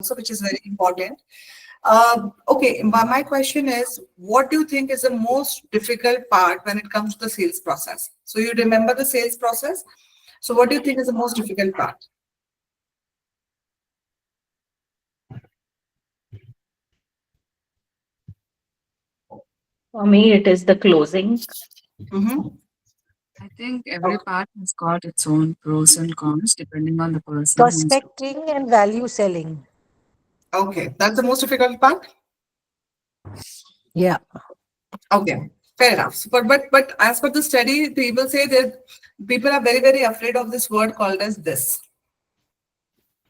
which is very important. Okay, my question is, what do you think is the most difficult part when it comes to the sales process? So you remember the sales process. So what do you think is the most difficult part? For me, it is the closing. Mm-hmm. I think every part has got its own pros and cons depending on the person who's. Prospecting and value selling. Okay, that's the most difficult part. Yeah. Okay, fair enough. So, but as per the study, people say that people are very afraid of this word called as this.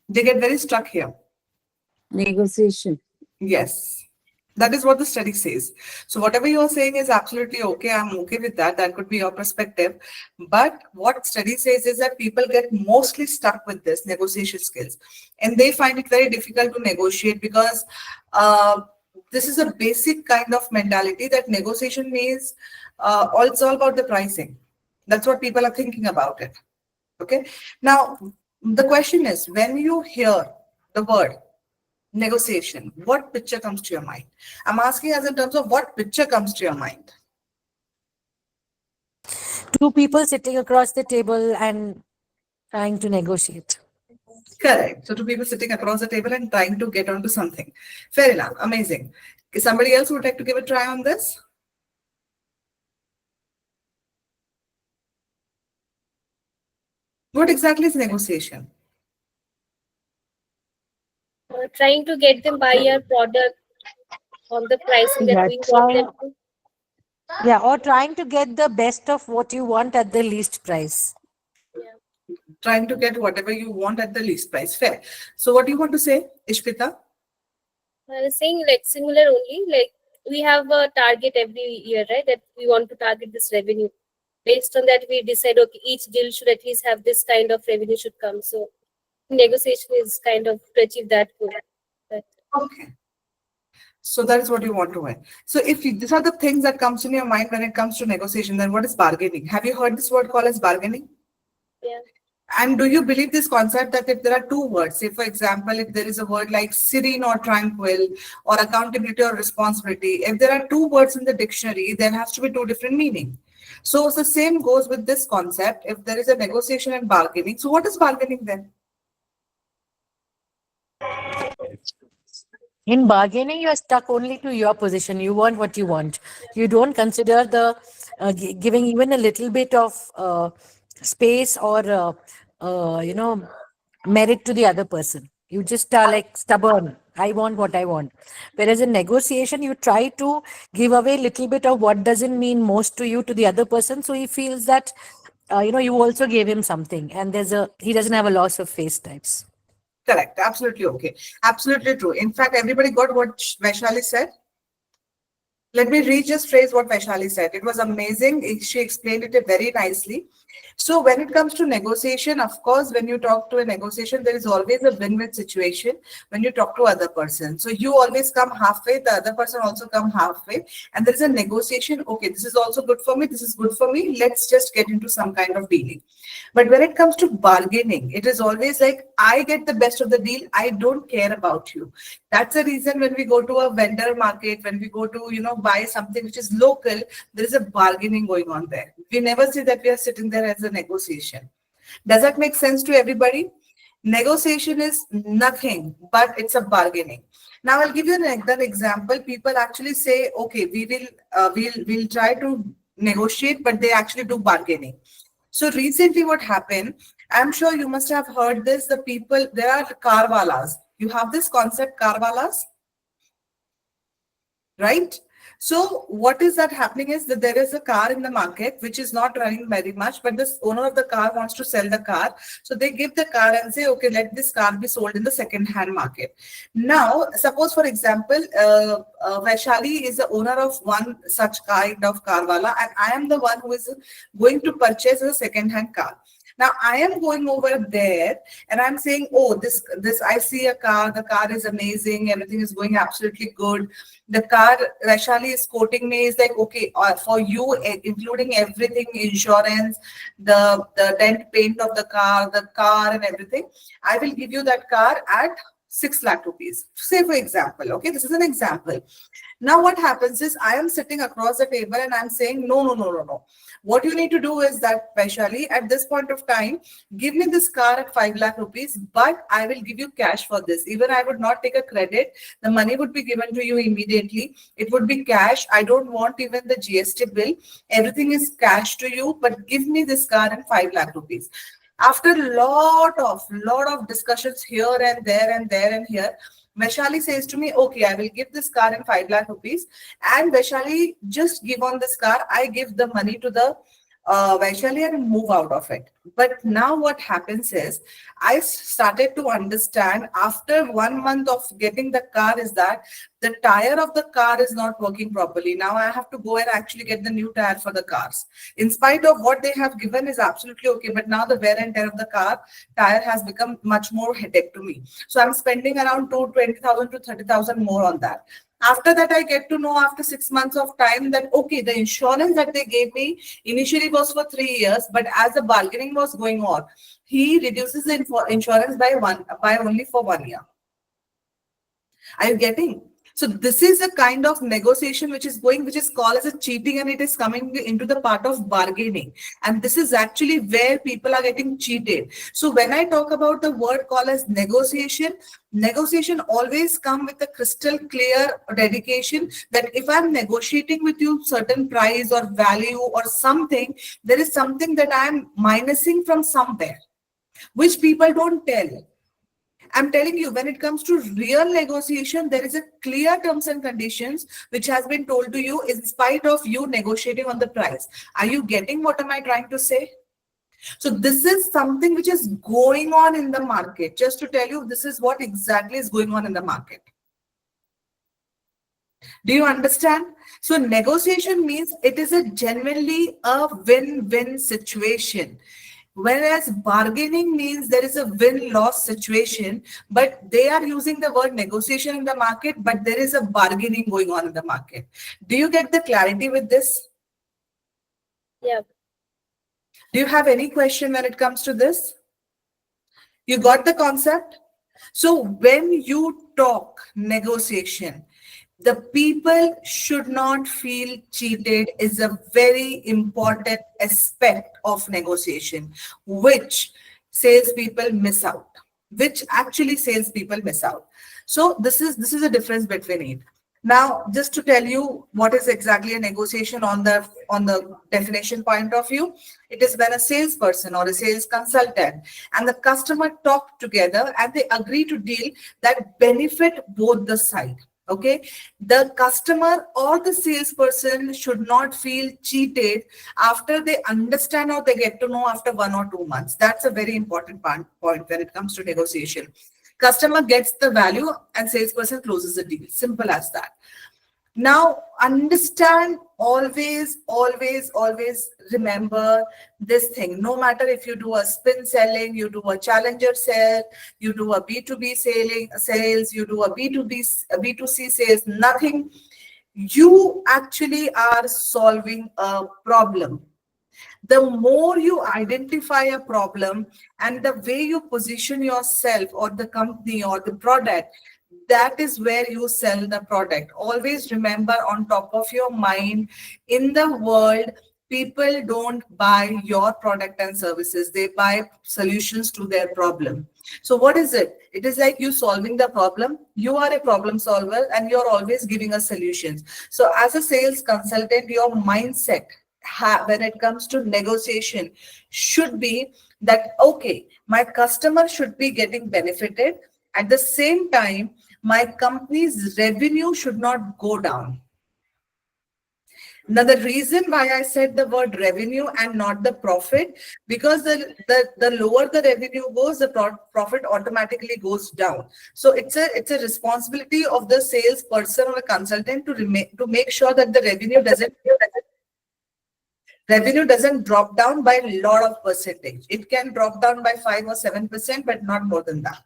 They get very stuck here. Negotiation. Yes, that is what the study says. So whatever you are saying is absolutely okay. I'm okay with that. That could be your perspective. But what study says is that people get mostly stuck with this negotiation skills, and they find it very difficult to negotiate because this is a basic kind of mentality that negotiation means it's all about the pricing. That's what people are thinking about it. Okay. Now the question is, when you hear the word negotiation, what picture comes to your mind? I'm asking as in terms of what picture comes to your mind. Two people sitting across the table and trying to negotiate. Correct. So two people sitting across the table and trying to get onto something. Fair enough. Amazing. Somebody else would like to give a try on this? What exactly is negotiation? Trying to get them buy our product on the pricing that Yeah, we want them to. Yeah, or trying to get the best of what you want at the least price. Yeah. Trying to get whatever you want at the least price. Fair. So what do you want to say, Ishpita? I was saying like similar only, like we have a target every year, right? That we want to target this revenue. Based on that, we decide, okay, each deal should at least have this kind of revenue should come. So negotiation is kind of to achieve that goal. But Okay. So that is what you want to win. So if these are the things that comes in your mind when it comes to negotiation, then what is bargaining? Have you heard this word called as bargaining? yeah, And do you believe this concept that if there are two words, say for example, if there is a word like serene or tranquil or accountability or responsibility, if there are two words in the dictionary, there has to be two different meaning. So the same goes with this concept. If there is a negotiation and bargaining, so what is bargaining then? In bargaining, you are stuck only to your position. You want what you want. You don't consider the giving even a little bit of space or merit to the other person. You just are like stubborn. I want what I want. Whereas in negotiation, you try to give away a little bit of what doesn't mean most to you to the other person, so he feels that you also gave him something, and he doesn't have a loss of face types. Correct. Absolutely okay. Absolutely true. In fact, everybody got what Vaishali said? Let me just phrase what Vaishali said. It was amazing. She explained it very nicely. So when it comes to negotiation, of course, when you talk to a negotiation, there is always a win-win situation when you talk to other person. So you always come halfway, the other person also come halfway, and there is a negotiation. Okay, this is also good for me. This is good for me. Let's just get into some kind of dealing. But when it comes to bargaining, it is always like, I get the best of the deal. I don't care about you. That's the reason when we go to a vendor market, when we go to, buy something which is local, there is a bargaining going on there. We never say that we are sitting there as a negotiation. Does that make sense to everybody? Negotiation is nothing, but it's a bargaining. Now I'll give you another example. People actually say, okay, we'll try to negotiate, but they actually do bargaining. So recently what happened, I'm sure you must have heard this, there are carwalas. You have this concept, carwalas, right? So what is that happening is that there is a car in the market which is not running very much, but the owner of the car wants to sell the car. So they give the car and say, okay, let this car be sold in the second-hand market. Now, suppose, for example, Vaishali is the owner of one such kind of carwala, and I am the one who is going to purchase a second-hand car. Now I am going over there and I'm saying, oh, this I see a car, the car is amazing, everything is going absolutely good. The car, Vaishali is quoting me, is like, okay, for you, including everything, insurance, the dent paint of the car and everything, I will give you that car at 6 lakh rupees. Say for example, okay, this is an example. Now what happens is I am sitting across the table and I'm saying, no, no, no, no, no. What you need to do is that, Vaishali, at this point of time, give me this car at 5 lakh rupees, but I will give you cash for this. Even I would not take a credit. The money would be given to you immediately. It would be cash. I don't want even the GST bill. Everything is cash to you, but give me this car at 5 lakh rupees. After lot of discussions here and there and there and here, Vaishali says to me, okay, I will give this car in 5 lakh rupees. And Vaishali, just give on this car. I give the money to the Vaishali and move out of it. But now what happens is, I started to understand after 1 month of getting the car is that the tire of the car is not working properly. Now I have to go and actually get the new tire for the cars. In spite of what they have given is absolutely okay, but now the wear and tear of the car tire has become much more headache to me. So I'm spending around 20,000 to 30,000 more on that. After that, I get to know after 6 months of time that, okay, the insurance that they gave me initially was for 3 years, but as the bargaining was going on, he reduces the insurance by only for 1 year. Are you getting? So this is a kind of negotiation which is called as a cheating, and it is coming into the part of bargaining. And this is actually where people are getting cheated. So when I talk about the word called as negotiation always come with a crystal clear dedication that if I'm negotiating with you certain price or value or something, there is something that I'm minusing from somewhere, which people don't tell. I'm telling you, when it comes to real negotiation, there is a clear terms and conditions which has been told to you in spite of you negotiating on the price. Are you getting what am I trying to say? So this is something which is going on in the market. Just to tell you, this is what exactly is going on in the market. Do you understand? So negotiation means it is a genuinely a win-win situation. Whereas bargaining means there is a win-loss situation, but they are using the word negotiation in the market, but there is a bargaining going on in the market. Do you get the clarity with this? Yeah. Do you have any question when it comes to this? You got the concept? So when you talk negotiation, the people should not feel cheated is a very important aspect of negotiation, which salespeople miss out, So this is a difference between it. Now, just to tell you what is exactly a negotiation on the definition point of view, it is when a salesperson or a sales consultant and the customer talk together and they agree to deal that benefit both the side. Okay, the customer or the salesperson should not feel cheated after they understand or they get to know after 1 or 2 months. That's a very important point when it comes to negotiation. Customer gets the value and salesperson closes the deal. Simple as that. Now, understand, always remember this thing. No matter if you do a spin selling, you do a challenger sale, you do a B2B sales, you do a B2C sales, nothing. You actually are solving a problem. The more you identify a problem and the way you position yourself or the company or the product, that is where you sell the product. Always remember on top of your mind, in the world, people don't buy your product and services. They buy solutions to their problem. So what is it? It is like you solving the problem. You are a problem solver and you're always giving us solutions. So as a sales consultant, your mindset when it comes to negotiation should be that, okay, my customer should be getting benefited. At the same time, my company's revenue should not go down. Now, the reason why I said the word revenue and not the profit, because the lower the revenue goes, the profit automatically goes down. So it's a responsibility of the salesperson or a consultant to make sure that the revenue doesn't drop down by a lot of percentage. It can drop down by 5 or 7%, but not more than that.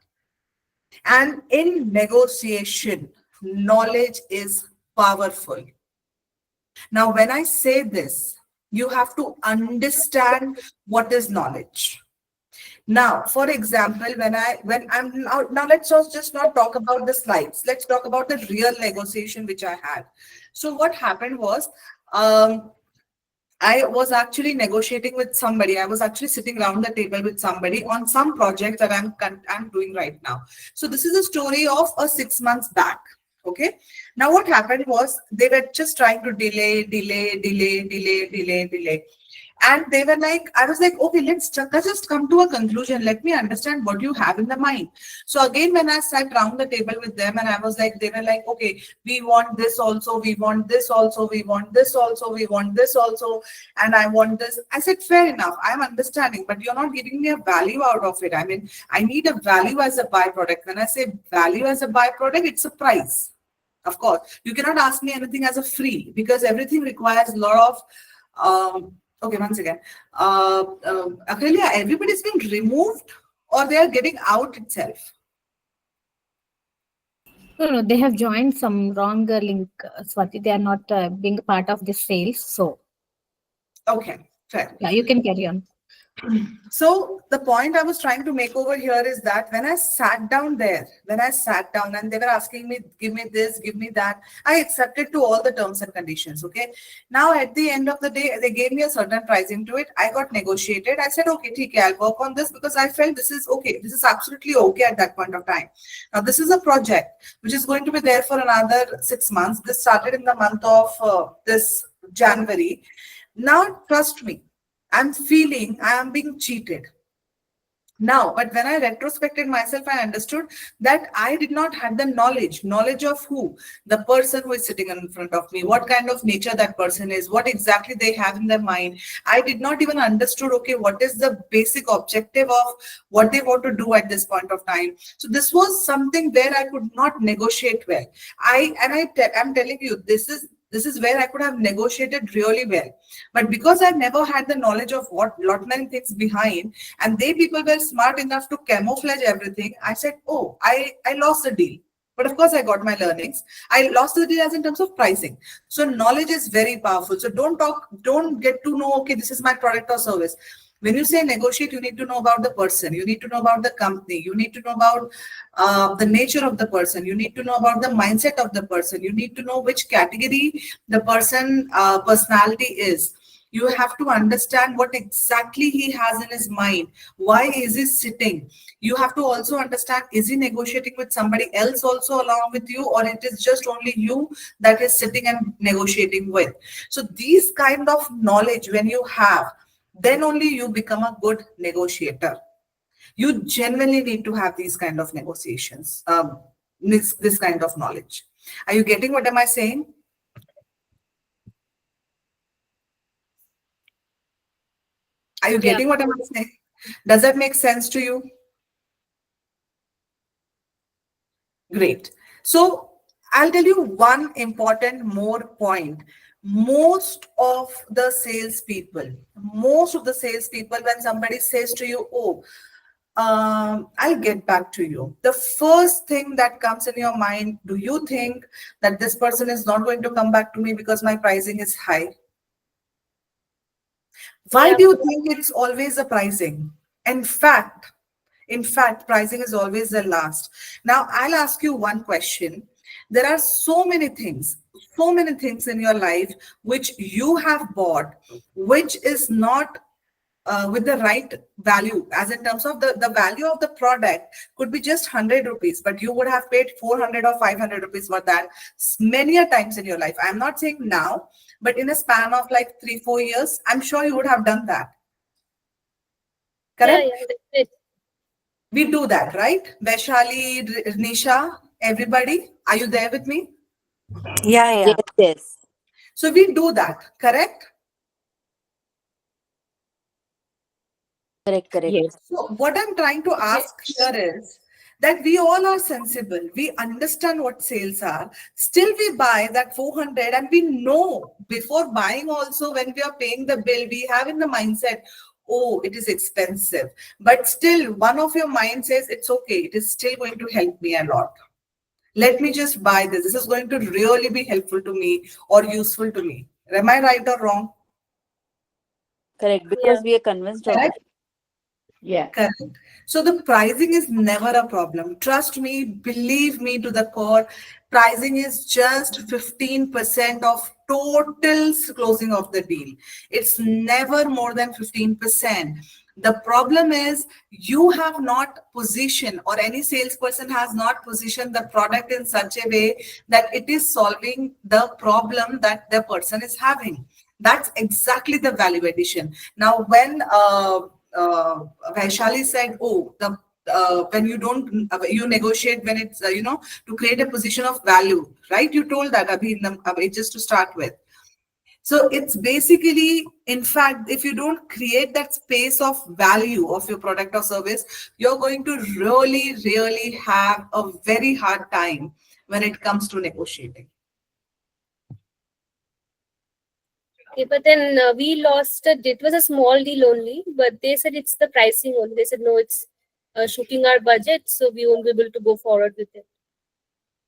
And in negotiation, knowledge is powerful. Now, when I say this, you have to understand what is knowledge. Now, for example, when I'm now let's just not talk about the slides. Let's talk about the real negotiation which I had. So what happened was, I was actually negotiating with somebody. I was actually sitting around the table with somebody on some project that I'm doing right now. So this is a story of a 6 months back. Okay. Now what happened was they were just trying to delay. And they were like, I was like, okay, let's just come to a conclusion. Let me understand what you have in the mind. So again, when I sat around the table with them and I was like, they were like, okay, we want this also, we want this also, we want this also, we want this also, and I want this. I said, fair enough, I'm understanding, but you're not giving me a value out of it. I mean, I need a value as a byproduct. When I say value as a byproduct, it's a price. Of course, you cannot ask me anything as a free, because everything requires a lot of, okay, once again, Akhilia, everybody's been removed or they are getting out itself? No, they have joined some wrong link, Swati. They are not being part of the sales. So, Okay, fair. yeah, you can carry on. So the point I was trying to make over here is that when I sat down and they were asking me, give me this, give me that, I accepted to all the terms and conditions. Okay. Now at the end of the day, they gave me a certain pricing to it. I got negotiated. I said, okay, okay, I'll work on this because I felt this is okay. This is absolutely okay at that point of time. Now this is a project which is going to be there for another 6 months. This started in the month of this January. Now, trust me, I'm feeling I am being cheated. Now, but when I retrospected myself, I understood that I did not have the knowledge of who? The person who is sitting in front of me, what kind of nature that person is, what exactly they have in their mind. I did not even understood, okay, what is the basic objective of what they want to do at this point of time. So this was something where I could not negotiate well. I'm telling you, this is where I could have negotiated really well. But because I never had the knowledge of what lot many things behind, and they people were smart enough to camouflage everything, I said, oh, I lost the deal. But of course, I got my learnings. I lost the deal as in terms of pricing. So knowledge is very powerful. So don't get to know, okay, this is my product or service. When you say negotiate, you need to know about the person. You need to know about the company. You need to know about the nature of the person. You need to know about the mindset of the person. You need to know which category the person personality is. You have to understand what exactly he has in his mind. Why is he sitting? You have to also understand, is he negotiating with somebody else also along with you, or it is just only you that is sitting and negotiating with? So these kind of knowledge, when you have, then only you become a good negotiator. You genuinely need to have these kind of negotiations, this kind of knowledge. Are you getting what am I saying? Are you getting what am I saying? Does that make sense to you? Great. So I'll tell you one important more point. Most of the salespeople, when somebody says to you, oh, I'll get back to you, the first thing that comes in your mind, do you think that this person is not going to come back to me because my pricing is high? Why do you think it's always the pricing? In fact, pricing is always the last. Now, I'll ask you one question. There are so many things in your life which you have bought, which is not with the right value, as in terms of the value of the product could be just 100 rupees, but you would have paid 400 or 500 rupees for that many a times in your life. I'm not saying now, but in a span of like 3-4 years, I'm sure you would have done that. Correct? Yeah, that's it. We do that, right? Vaishali, Nisha, everybody, are you there with me? Yeah. Yes. So we do that, correct? Correct. Yes. So what I'm trying to ask here is that we all are sensible. We understand what sales are. Still we buy that 400, and we know before buying also, when we are paying the bill, we have in the mindset, oh, it is expensive. But still one of your mind says, it's okay. It is still going to help me a lot. Let me just buy this. This is going to really be helpful to me or useful to me. Am I right or wrong? Correct. Because we are convinced of Correct. it. Yeah. Correct. So the pricing is never a problem. Trust me, believe me to the core. Pricing is just 15% of total closing of the deal. It's never more than 15%. The problem is you have not positioned, or any salesperson has not positioned the product in such a way that it is solving the problem that the person is having. That's exactly the value addition. Now, when Vaishali said, "Oh, the when you don't you negotiate when it's to create a position of value," right? You told that Abhi, just to start with. So it's basically, in fact, if you don't create that space of value of your product or service, you're going to really, really have a very hard time when it comes to negotiating. Okay, but then we lost a, it was a small deal only, but they said it's the pricing only. They said, no, it's shooting our budget, so we won't be able to go forward with it.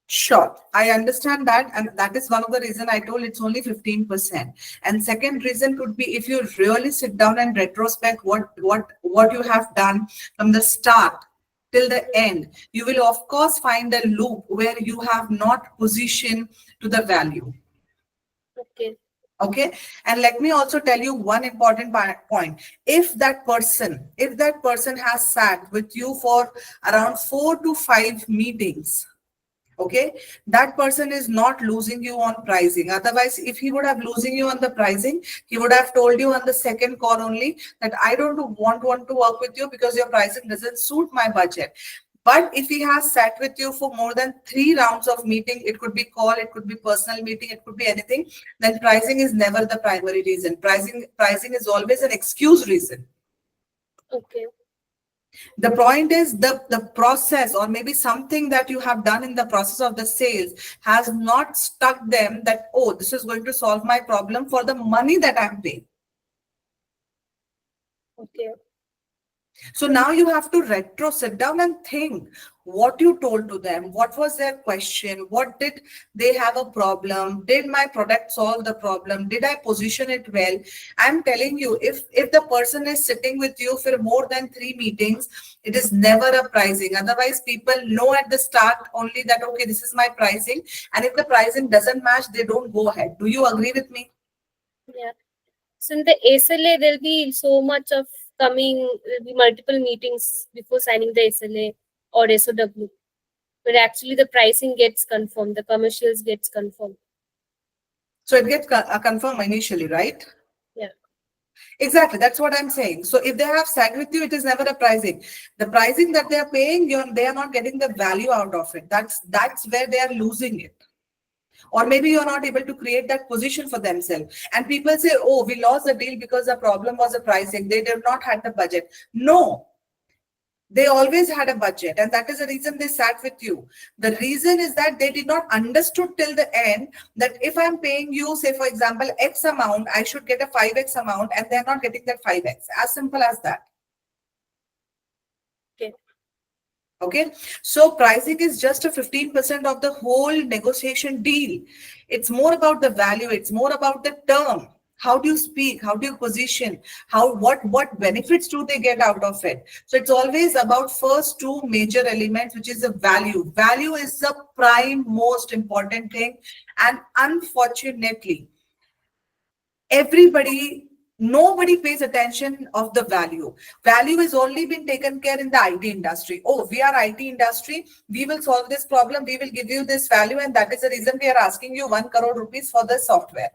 Sure, I understand that, and that is one of the reason I told it's only 15%. And second reason could be if you really sit down and retrospect what you have done from the start till the end, you will of course find a loop where you have not positioned to the value. Okay. Okay, and let me also tell you one important point. If that person has sat with you for around 4 to 5 meetings, okay, that person is not losing you on pricing. Otherwise, if he would have losing you on the pricing, he would have told you on the second call only that I don't want to work with you because your pricing doesn't suit my budget. But if he has sat with you for more than 3 rounds of meeting, it could be call, it could be personal meeting, it could be anything, then pricing is never the primary reason. Pricing is always an excuse reason. Okay. The point is the process, or maybe something that you have done in the process of the sales has not stuck them that, oh, this is going to solve my problem for the money that I'm paying. Okay. So now you have to sit down and think what you told to them, what was their question, what did they have a problem, did my product solve the problem, did I position it well? I'm telling you, if the person is sitting with you for more than 3 meetings, it is never a pricing. Otherwise, people know at the start only that, okay, this is my pricing, and if the pricing doesn't match, they don't go ahead. Do you agree with me? Yeah. So in the SLA, there'll be so much of there'll be multiple meetings before signing the SLA or SOW. But actually the pricing gets confirmed, the commercials gets confirmed. So it gets confirmed initially, right? Yeah. Exactly. That's what I'm saying. So if they have sat with you, it is never a pricing. The pricing that they are paying, they are not getting the value out of it. That's where they are losing it. Or maybe you're not able to create that position for themselves. And people say, oh, we lost the deal because the problem was the pricing. They did not have the budget. No, they always had a budget, and that is the reason they sat with you. The reason is that they did not understood till the end that if I'm paying you, say for example, X amount, I should get a 5X amount, and they're not getting that 5X. As simple as that. Okay. Okay, so pricing is just a 15% of the whole negotiation deal. It's more about the value. It's more about the term. How do you speak? How do you position? What benefits do they get out of it? So it's always about first 2 major elements, which is the value. Value is the prime most important thing. And unfortunately, nobody pays attention of the value. Value is only been taken care in the IT industry. Oh, we are IT industry. We will solve this problem. We will give you this value. And that is the reason we are asking you 1 crore rupees for the software.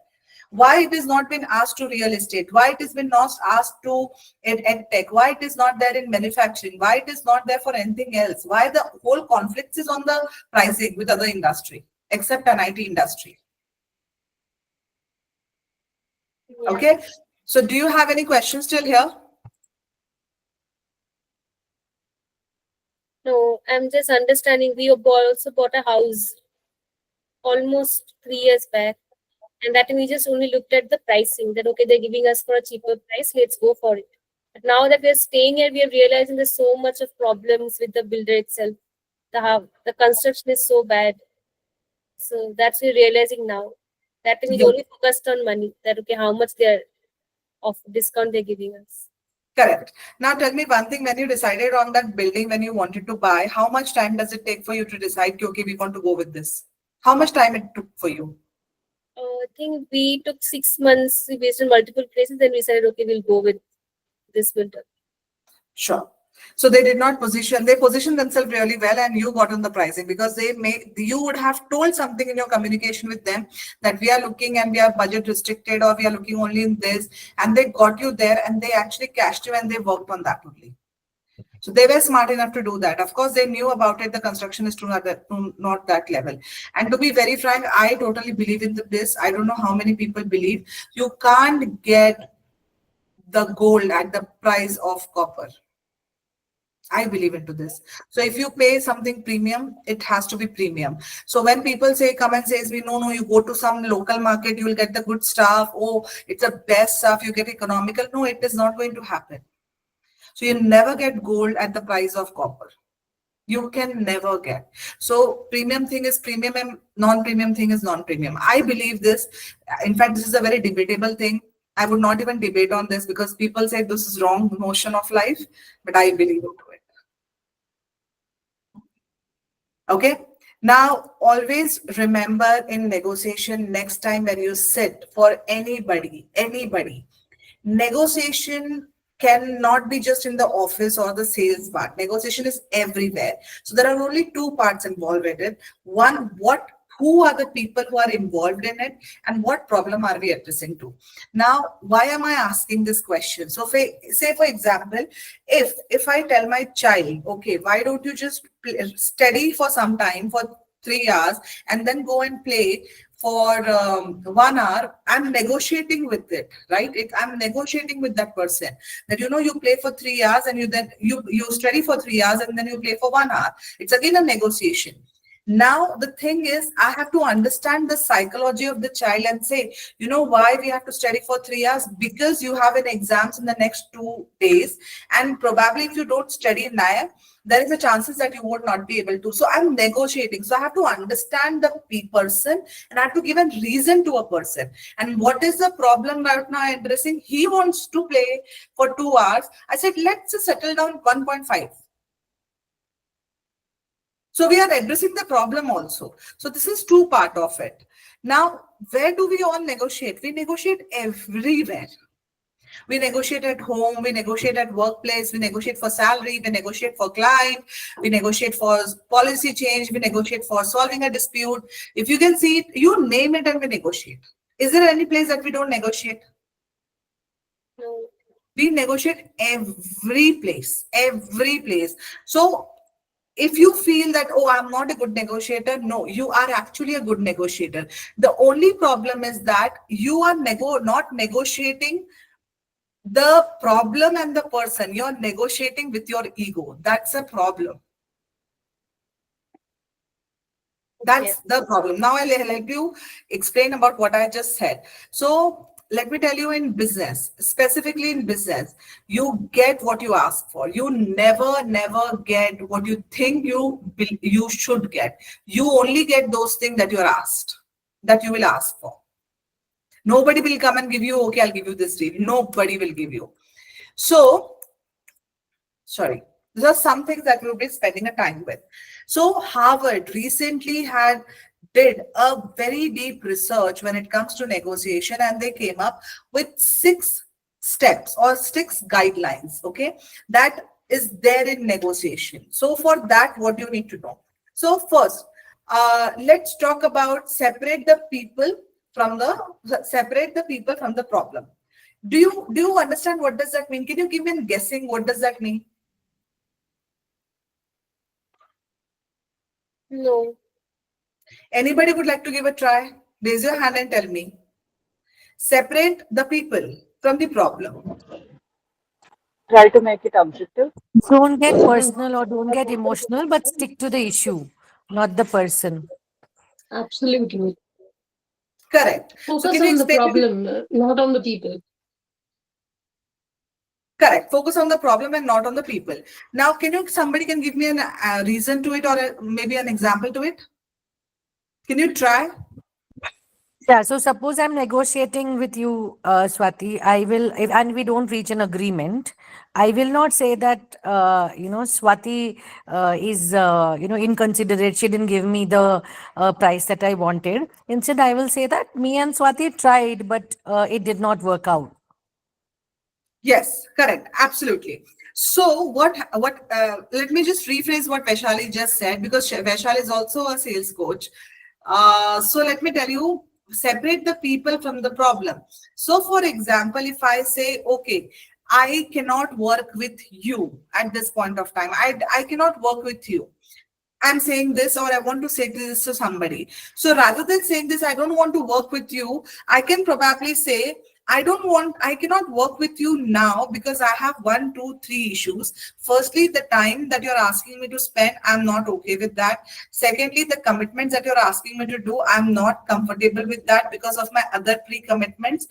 Why it is not been asked to real estate? Why it has been not asked to ed tech? Why it is not there in manufacturing? Why it is not there for anything else? Why the whole conflict is on the pricing with other industry, except an IT industry? Yeah. Okay. So do you have any questions still here? No, I'm just understanding. We also bought a house almost 3 years back. And that we just only looked at the pricing, that okay, they're giving us for a cheaper price, let's go for it. But now that we're staying here, we are realizing there's so much of problems with the builder itself. The construction is so bad. So that's we're realizing now. That we Yeah. only focused on money, that okay, how much they're of discount they're giving us. Correct. Now tell me one thing, when you decided on that building, when you wanted to buy, how much time does it take for you to decide, "Okay, okay, we want to go with this"? How much time it took for you? I think we took 6 months based on multiple places, then we said, okay, we'll go with this builder. Sure. So they did not position, they positioned themselves really well and you got on the pricing because you would have told something in your communication with them that we are looking and we are budget restricted or we are looking only in this, and they got you there and they actually cashed you and they worked on that only. So they were smart enough to do that. Of course, they knew about it. The construction is not that level. And to be very frank, I totally believe in this. I don't know how many people believe. You can't get the gold at the price of copper. I believe into this. So if you pay something premium, it has to be premium. So when people say, come and says, we no, you go to some local market, you will get the good stuff. Oh, it's the best stuff. You get economical. No, it is not going to happen. So you never get gold at the price of copper. You can never get. So premium thing is premium and non-premium thing is non-premium. I believe this. In fact, this is a very debatable thing. I would not even debate on this because people say this is wrong notion of life, but I believe into it. Okay. Now, always remember in negotiation, next time when you sit for anybody, negotiation cannot be just in the office or the sales part. Negotiation is everywhere. So there are only two parts involved in it. One, who are the people who are involved in it and what problem are we addressing to? Now, why am I asking this question? So say for example, if I tell my child, okay, why don't you just study for some time for 3 hours and then go and play for 1 hour, I'm negotiating with it, right? I'm negotiating with that person that, you play for 3 hours and you study for 3 hours and then you play for 1 hour. It's again a negotiation. Now, the thing is, I have to understand the psychology of the child and say, why we have to study for 3 hours? Because you have an exams in the next 2 days. And probably if you don't study now, there is a chances that you would not be able to. So I'm negotiating. So I have to understand the person and I have to give a reason to a person. And what is the problem right now addressing? He wants to play for 2 hours. I said, let's settle down 1.5. So we are addressing the problem also. So this is two part of it. Now, where do we all negotiate? We negotiate everywhere. We negotiate at home, we negotiate at workplace, we negotiate for salary, we negotiate for client, we negotiate for policy change, we negotiate for solving a dispute. If you can see it, you name it and we negotiate. Is there any place that we don't negotiate? No. We negotiate every place. So if you feel that, oh, I'm not a good negotiator, no, you are actually a good negotiator. The only problem is that you are not negotiating the problem and the person. You're negotiating with your ego. That's a problem. That's the problem. Now I'll help you explain about what I just said. So let me tell you, in business, specifically in business, you get what you ask for. You never get what you think you should get. You only get those things that you're asked, that you will ask for. Nobody will come and give you, okay, I'll give you this deal. Nobody will give you. So, sorry, these are some things that we'll be spending a time with. So Harvard recently did a very deep research when it comes to negotiation, and they came up with 6 steps or 6 guidelines, okay, that is there in negotiation. So for that, what you need to know. So first, let's talk about separate the people from the problem. Do you understand what does that mean? Can you give me a guessing what does that mean? No. Anybody would like to give a try? Raise your hand and tell me. Separate the people from the problem. Try to make it objective. Don't get personal or don't get emotional, but stick to the issue, not the person. Absolutely. Correct. Focus can you on the explain problem, not on the people. Correct. Focus on the problem and not on the people. Now, somebody can give me a reason to it or maybe an example to it? Can you try? Yeah, so suppose I'm negotiating with you, Swati, and we don't reach an agreement, I will not say that, Swati is, inconsiderate. She didn't give me the price that I wanted. Instead, I will say that me and Swati tried, but it did not work out. Yes, correct. Absolutely. So let me just rephrase what Vaishali just said, because Vaishali is also a sales coach. So let me tell you, separate the people from the problem. So for example, if I say, okay, I cannot work with you at this point of time. I cannot work with you. I'm saying this, or I want to say this to somebody. So rather than saying this, I don't want to work with you, I can probably say, I cannot work with you now because I have 1, 2, 3 issues. Firstly, the time that you're asking me to spend, I'm not okay with that. Secondly, the commitments that you're asking me to do, I'm not comfortable with that because of my other pre-commitments.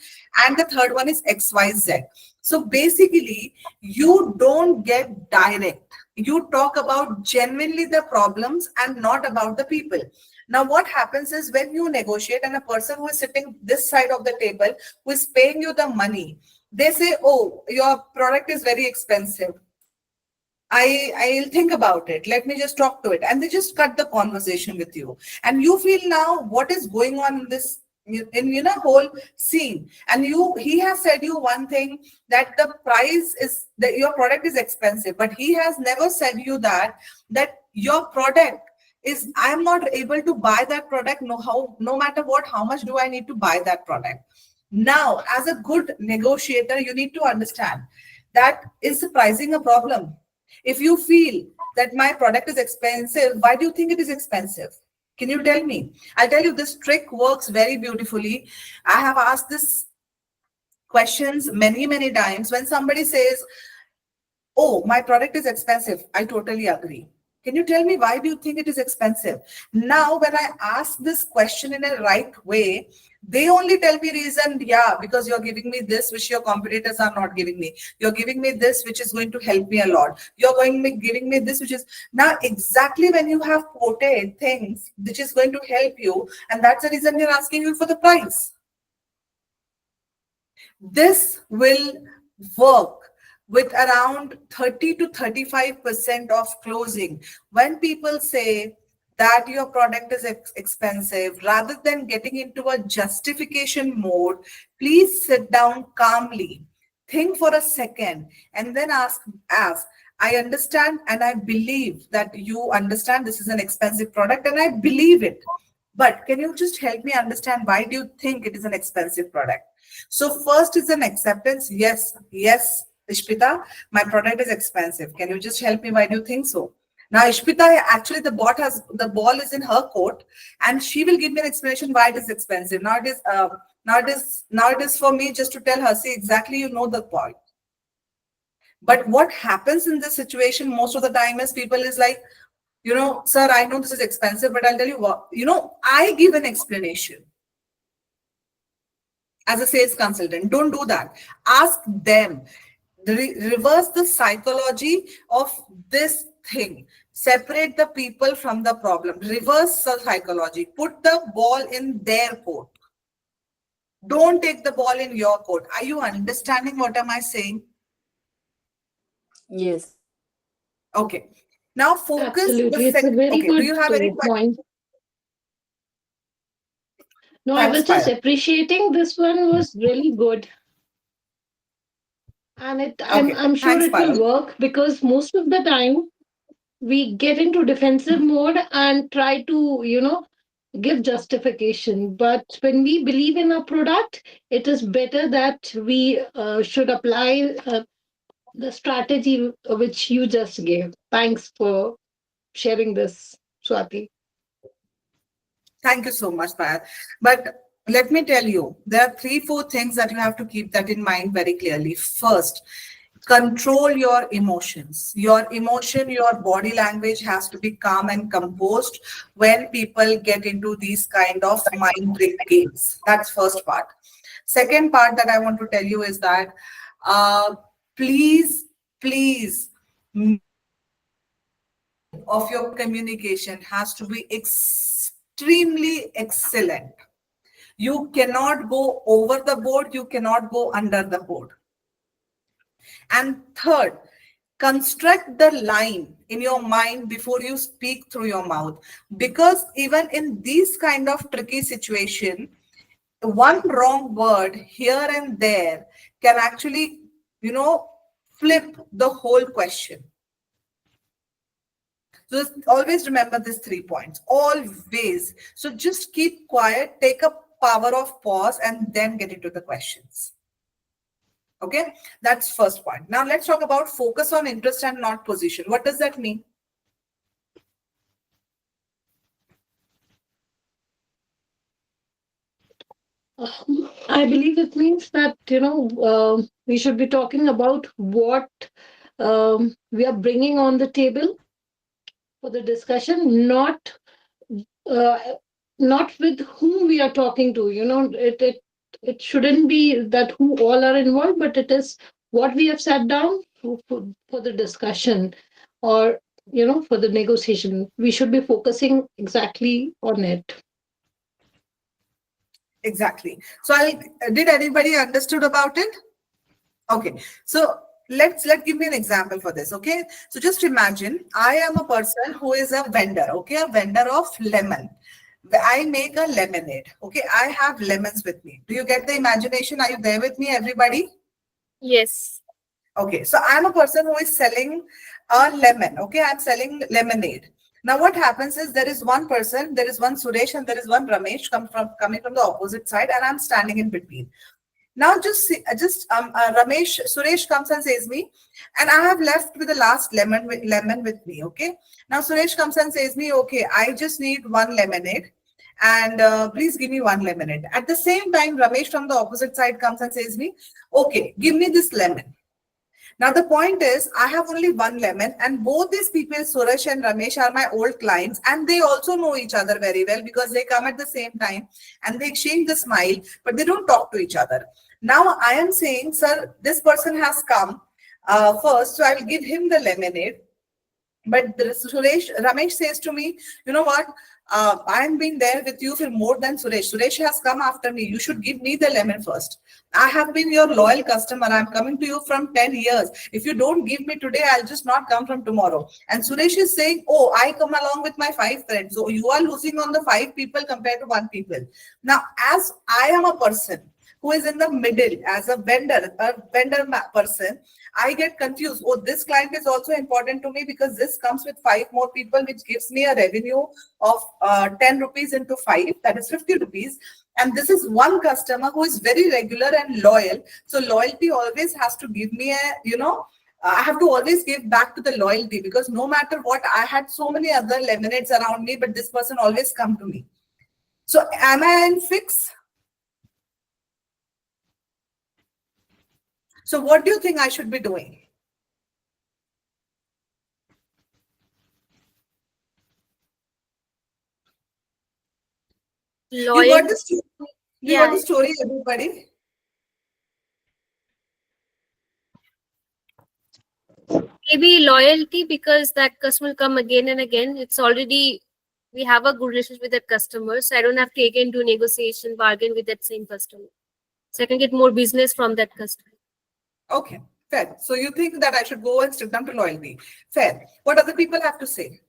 And the third one is XYZ. So basically, you don't get direct. You talk about genuinely the problems and not about the people. Now, what happens is when you negotiate and a person who is sitting this side of the table, who is paying you the money, they say, oh, your product is very expensive. I'll think about it. Let me just talk to it. And they just cut the conversation with you. And you feel now what is going on in this whole scene. And he has said you one thing, that the price is that your product is expensive, but he has never said you that your product is, I'm not able to buy that product, no matter what, how much do I need to buy that product. Now, as a good negotiator, you need to understand that is the pricing a problem. If you feel that my product is expensive, why do you think it is expensive? Can you tell me? I'll tell you, this trick works very beautifully. I have asked this questions many, many times. When somebody says, oh, my product is expensive, I totally agree. Can you tell me why do you think it is expensive? Now, when I ask this question in a right way, they only tell me reason, yeah, because you're giving me this, which your competitors are not giving me. You're giving me this, which is going to help me a lot. You're giving me this, which is now exactly when you have quoted things which is going to help you. And that's the reason they're asking you for the price. This will work with around 30 to 35% of closing. When people say that your product is expensive, rather than getting into a justification mode, please sit down calmly, think for a second, and then ask, I understand and I believe that you understand this is an expensive product, and I believe it. But can you just help me understand why do you think it is an expensive product? So first is an acceptance. Yes, Ishpita, my product is expensive. Can you just help me? Why do you think so? Now, Ishpita, actually the ball is in her court, and she will give me an explanation why it is expensive. Now it is for me just to tell her, see, exactly, you know the point. But what happens in this situation most of the time is people is like, sir, I know this is expensive, but I'll tell you what, I give an explanation. As a sales consultant, don't do that. Ask them. Reverse the psychology of this thing. Separate the people from the problem. Reverse the psychology. Put the ball in their court. Don't take the ball in your court. Are you understanding what am I saying? Yes. Okay. Now focus. Absolutely. It's a very okay. good Do you have any point. No, I Thanks, was just Payal. appreciating this one was really good. And Okay. I'm sure Thanks, it will Payal. work because most of the time we get into defensive mode and try to give justification. But when we believe in a product, it is better that we should apply the strategy which you just gave. Thanks for sharing this, Swati. Thank you so much, Payal. But let me tell you, there are 3-4 things that you have to keep that in mind very clearly. First, control your emotions. Your body language has to be calm and composed when people get into these kind of mind trick games. That's first part. Second part that I want to tell you is that please, of your communication has to be extremely excellent. You cannot go over the board. You cannot go under the board. And third, construct the line in your mind before you speak through your mouth. Because even in these kind of tricky situation, one wrong word here and there can actually, flip the whole question. So always remember these 3 points, always. So just keep quiet, take a power of pause, and then get into the questions. Okay, that's first point. Now let's talk about focus on interest and not position. What does that mean? I believe it means that, we should be talking about what we are bringing on the table for the discussion, uh, not with whom we are talking to. It shouldn't be that who all are involved, but it is what we have sat down for the discussion, or for the negotiation. We should be focusing exactly on it. Exactly. So did anybody understood about it? Okay. So let's give me an example for this. Okay. So just imagine I am a person who is a vendor. Okay. A vendor of lemon. I make a lemonade. Okay. I have lemons with me. Do you get the imagination? Are you there with me, everybody? Yes. Okay. So I'm a person who is selling a lemon. Okay. I'm selling lemonade. Now what happens is there is one person, there is one Suresh and there is one Ramesh coming from the opposite side, and I'm standing in between. Now Ramesh, Suresh comes and says me, and I have left with the last lemon with me. Okay. Now Suresh comes and says me, okay, I just need one lemonade, and please give me one lemonade. At the same time, Ramesh from the opposite side comes and says me, okay, give me this lemon. Now, the point is, I have only one lemon, and both these people, Suresh and Ramesh, are my old clients, and they also know each other very well because they come at the same time and they exchange the smile, but they don't talk to each other. Now, I am saying, sir, this person has come first, so I will give him the lemonade. But Ramesh says to me, you know what? I am been there with you for more than Suresh. Suresh has come after me. You should give me the lemon first. I have been your loyal customer. I'm coming to you from 10 years. If you don't give me today, I'll just not come from tomorrow. And Suresh is saying, oh, I come along with my 5 friends. So you are losing on the 5 people compared to 1 people. Now, as I am a person who is in the middle as a vendor person, I get confused. Oh, this client is also important to me because this comes with 5 more people, which gives me a revenue of 10 rupees into 5, that is 50 rupees. And this is one customer who is very regular and loyal. So loyalty always has to give me I have to always give back to the loyalty, because no matter what, I had so many other lemonades around me, but this person always come to me. So am I in fix? So what do you think I should be doing? You got the story? You got the story, everybody? Maybe loyalty, because that customer will come again and again. It's already, we have a good relationship with that customer, so I don't have to again do negotiation, bargain with that same customer. So I can get more business from that customer. Okay, fair. So you think that I should go and stick down to loyalty. Fair. What other people have to say?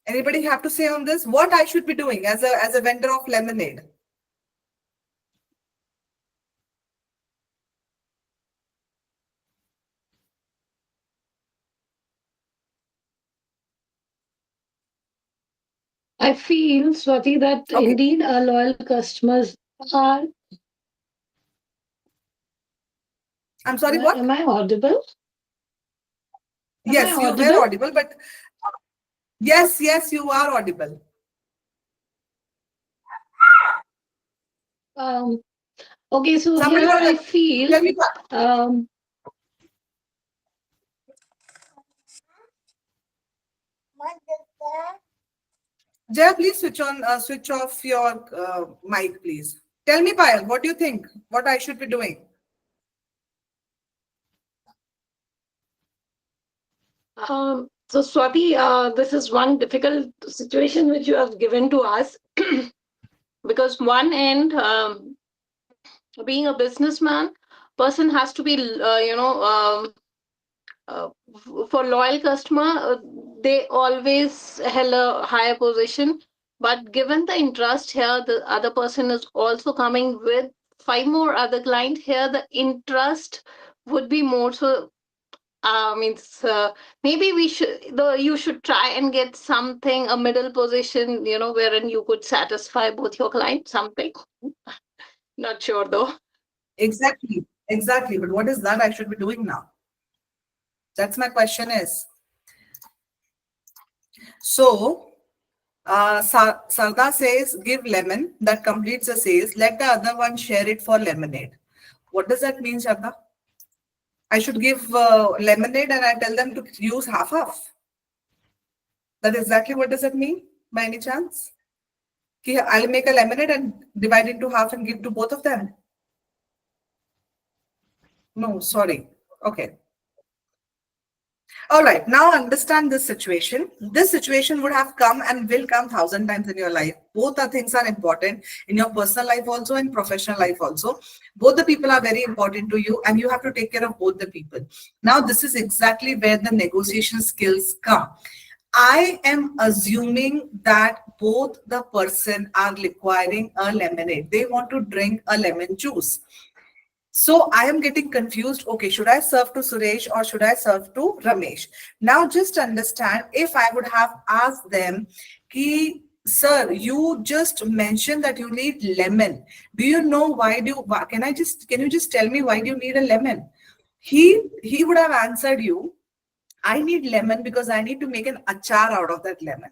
Anybody have to say on this? What I should be doing as a vendor of lemonade? I feel, Swati, that Okay. indeed our loyal customers are. I'm sorry, what? Am I audible? Yes, you were audible, but yes, you are audible. Okay, so Somebody here was I like, feel. tell me what. Jaya, please switch off your mic, please. Tell me, Payal, what do you think? What I should be doing? So Swati, this is one difficult situation which you have given to us because one end, being a businessman, person has to be, for loyal customer, they always held a higher position. But given the interest here, the other person is also coming with 5 more other clients. Here, the interest would be more. So means maybe you should try and get something, a middle position, wherein you could satisfy both your clients, something. Not sure though. Exactly. Exactly. But what is that I should be doing now? That's my question is. So, Sarda says, give lemon, that completes the sales. Let the other one share it for lemonade. What does that mean, Sarda? I should give lemonade and I tell them to use half. That exactly what does that mean, by any chance? I'll make a lemonade and divide into half and give to both of them. No, sorry. Okay. All right. Now understand this situation. This situation would have come and will come 1,000 times in your life. Both the things are important in your personal life also and professional life also. Both the people are very important to you and you have to take care of both the people. Now, this is exactly where the negotiation skills come. I am assuming that both the person are requiring a lemonade. They want to drink a lemon juice. So I am getting confused. Okay, should I serve to Suresh or should I serve to Ramesh? Now just understand, if I would have asked them, ki, sir, you just mentioned that you need lemon. Do you know can you just tell me why do you need a lemon? He would have answered you, I need lemon because I need to make an achar out of that lemon.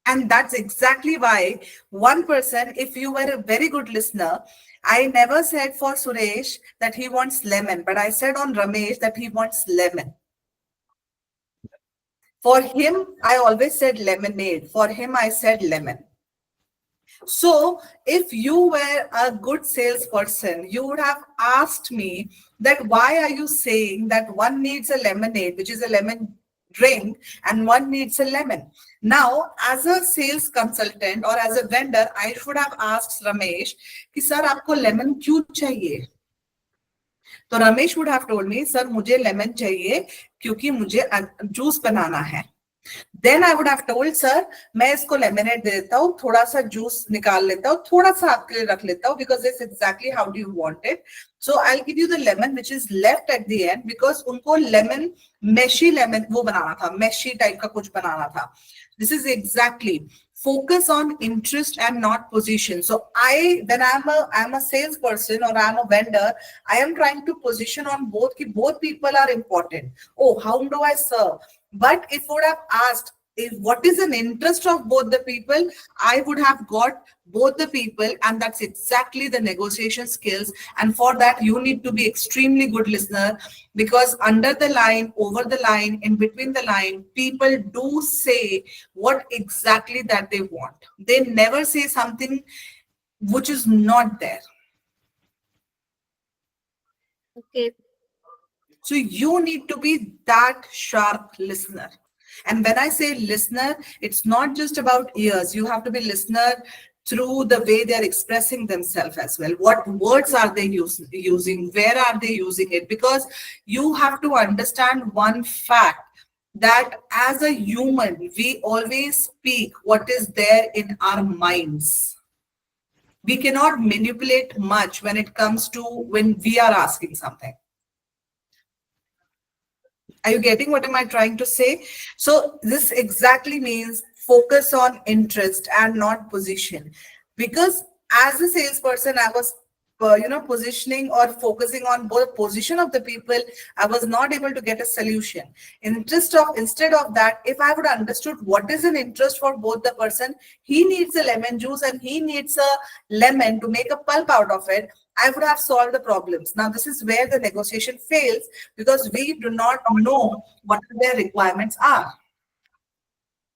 And that's exactly why one person, if you were a very good listener, I never said for Suresh that he wants lemon, but I said on Ramesh that he wants lemon. For him, I always said lemonade. For him, I said lemon. So if you were a good salesperson, you would have asked me that why are you saying that one needs a lemonade, which is a lemon drink, and one needs a lemon. Now, as a sales consultant or as a vendor, I should have asked Ramesh, कि sir आपको lemon क्यों चाहिए? तो Ramesh would have told me, sir मुझे lemon चाहिए क्योंकि मुझे juice बनाना है. Then I would have told, sir, मैं इसको lemonade दे देता हूँ, थोड़ा सा juice निकाल लेता हूँ, थोड़ा सा आपके लिए रख लेता हूँ, because this is exactly how do you want it. So I'll give you the lemon which is left at the end because उनको lemon, meshy lemon वो बनाना था, meshy type का कुछ बनाना था. This is exactly focus on interest and not position. So when I'm a salesperson or I'm a vendor, I am trying to position on both people are important. Oh, how do I serve? But if I would have asked what is an interest of both the people, I would have got both the people, and that's exactly the negotiation skills. And for that, you need to be extremely good listener, because under the line, over the line, in between the line, people do say what exactly that they want. They never say something which is not there. Okay. So you need to be that sharp listener. And when I say listener, it's not just about ears. You have to be listener through the way they're expressing themselves as well. What words are they using? Where are they using it? Because you have to understand one fact, that as a human, we always speak what is there in our minds. We cannot manipulate much when it comes to when we are asking something. Are you getting what am I trying to say? So this exactly means focus on interest and not position. Because as a salesperson, I was positioning or focusing on both position of the people, I was not able to get a solution. Instead of that, if I would have understood what is an interest for both the person, he needs a lemon juice and he needs a lemon to make a pulp out of it, I would have solved the problems. Now, this is where the negotiation fails, because we do not know what their requirements are.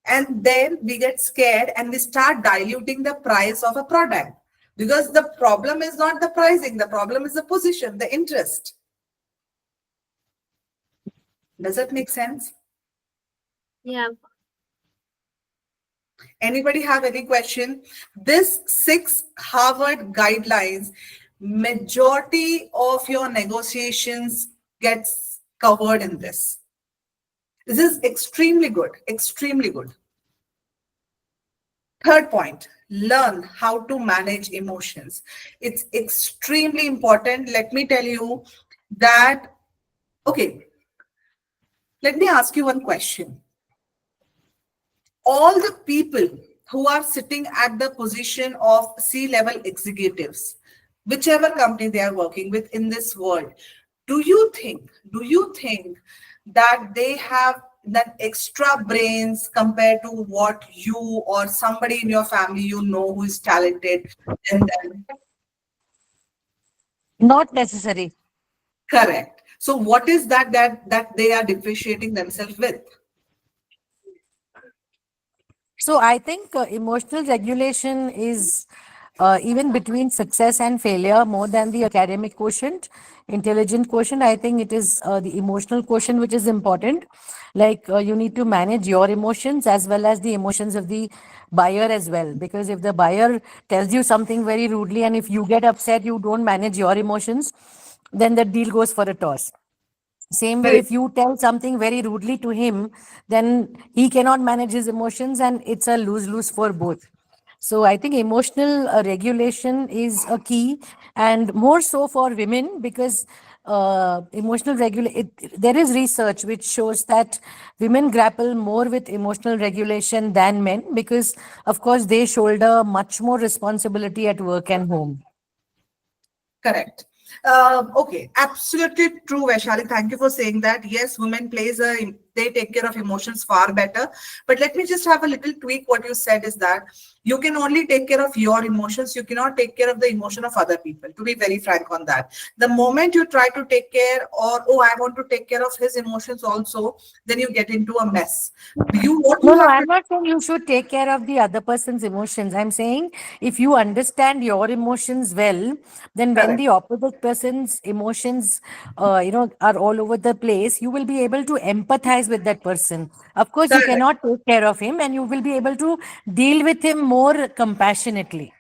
And then we get scared and we start diluting the price of a product. Because the problem is not the pricing, the problem is the position, the interest. Does that make sense? Yeah. Anybody have any question? This 6 Harvard guidelines, majority of your negotiations gets covered in this. This is extremely good, extremely good. Third point, learn how to manage emotions. It's extremely important. Let me tell you that, okay, let me ask you one question. All the people who are sitting at the position of C-level executives, whichever company they are working with in this world, do you think that they have that extra brains compared to what you or somebody in your family you know who is talented than them? Not necessary. Correct. So what is that they are differentiating themselves with? So I think emotional regulation is even between success and failure more than the academic quotient, intelligent quotient. I think it is the emotional quotient which is important. Like you need to manage your emotions as well as the emotions of the buyer as well. Because if the buyer tells you something very rudely and if you get upset, you don't manage your emotions, then the deal goes for a toss. Same way, Very if you tell something very rudely to him, then he cannot manage his emotions and it's a lose-lose for both. So I think emotional regulation is a key, and more so for women because emotional regulation, there is research which shows that women grapple more with emotional regulation than men because, of course, they shoulder much more responsibility at work and home. correct. Okay, absolutely true, Vaishali. Thank you for saying that. Yes, women they take care of emotions far better. But let me just have a little tweak. What you said is that you can only take care of your emotions. You cannot take care of the emotion of other people, to be very frank on that. The moment you try to take care oh, I want to take care of his emotions also, then you get into a mess. What you No, have I'm not saying you should take care of the other person's emotions. I'm saying if you understand your emotions well, then when Correct. the opposite person's emotions, are all over the place, you will be able to empathize with that person. Of course, you Correct. cannot take care of him, and you will be able to deal with him more compassionately.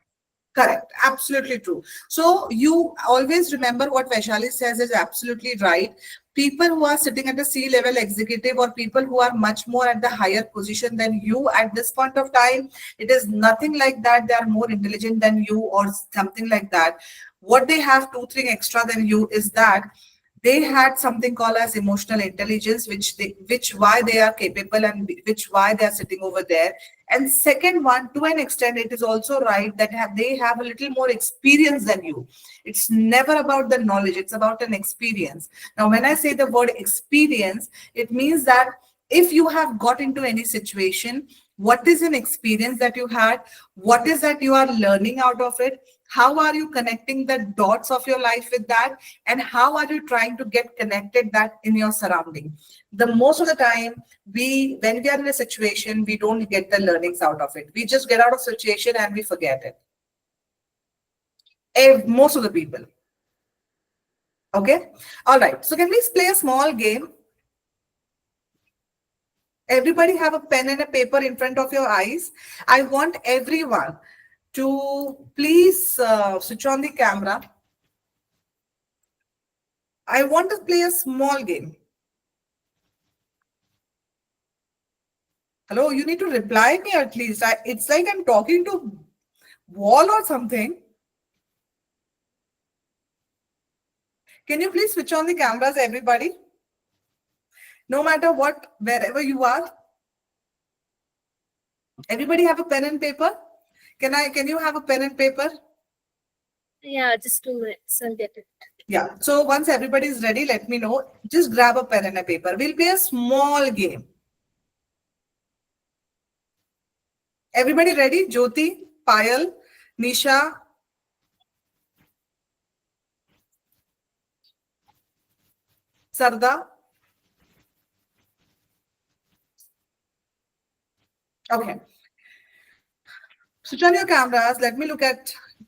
Correct. Absolutely true. So you always remember what Vaishali says is absolutely right. People who are sitting at a C-level executive or people who are much more at the higher position than you at this point of time, it is nothing like that. They are more intelligent than you or something like that. What they have 2-3 extra than you is that they had something called as emotional intelligence, which why they are capable and which why they are sitting over there. And second one, to an extent, it is also right that they have a little more experience than you. It's never about the knowledge, it's about an experience. Now, when I say the word experience, it means that if you have got into any situation, what is an experience that you had? What is that you are learning out of it? How are you connecting the dots of your life with that? And how are you trying to get connected that in your surrounding? The most of the time, when we are in a situation, we don't get the learnings out of it. We just get out of situation and we forget it. Most of the people. Okay. All right. So can we play a small game? Everybody have a pen and a paper in front of your eyes. I want everyone to please switch on the camera. I want to play a small game. Hello, you need to reply me at least. It's like I'm talking to wall or something. Can you please switch on the cameras, everybody? No matter what, wherever you are. Everybody have a pen and paper? Can you have a pen and paper? Yeah, just 2 minutes. I'll get it. Yeah. So once everybody is ready, let me know. Just grab a pen and a paper. We'll play a small game. Everybody ready? Jyoti, Payal, Nisha. Sarda. Okay. Switch on your cameras.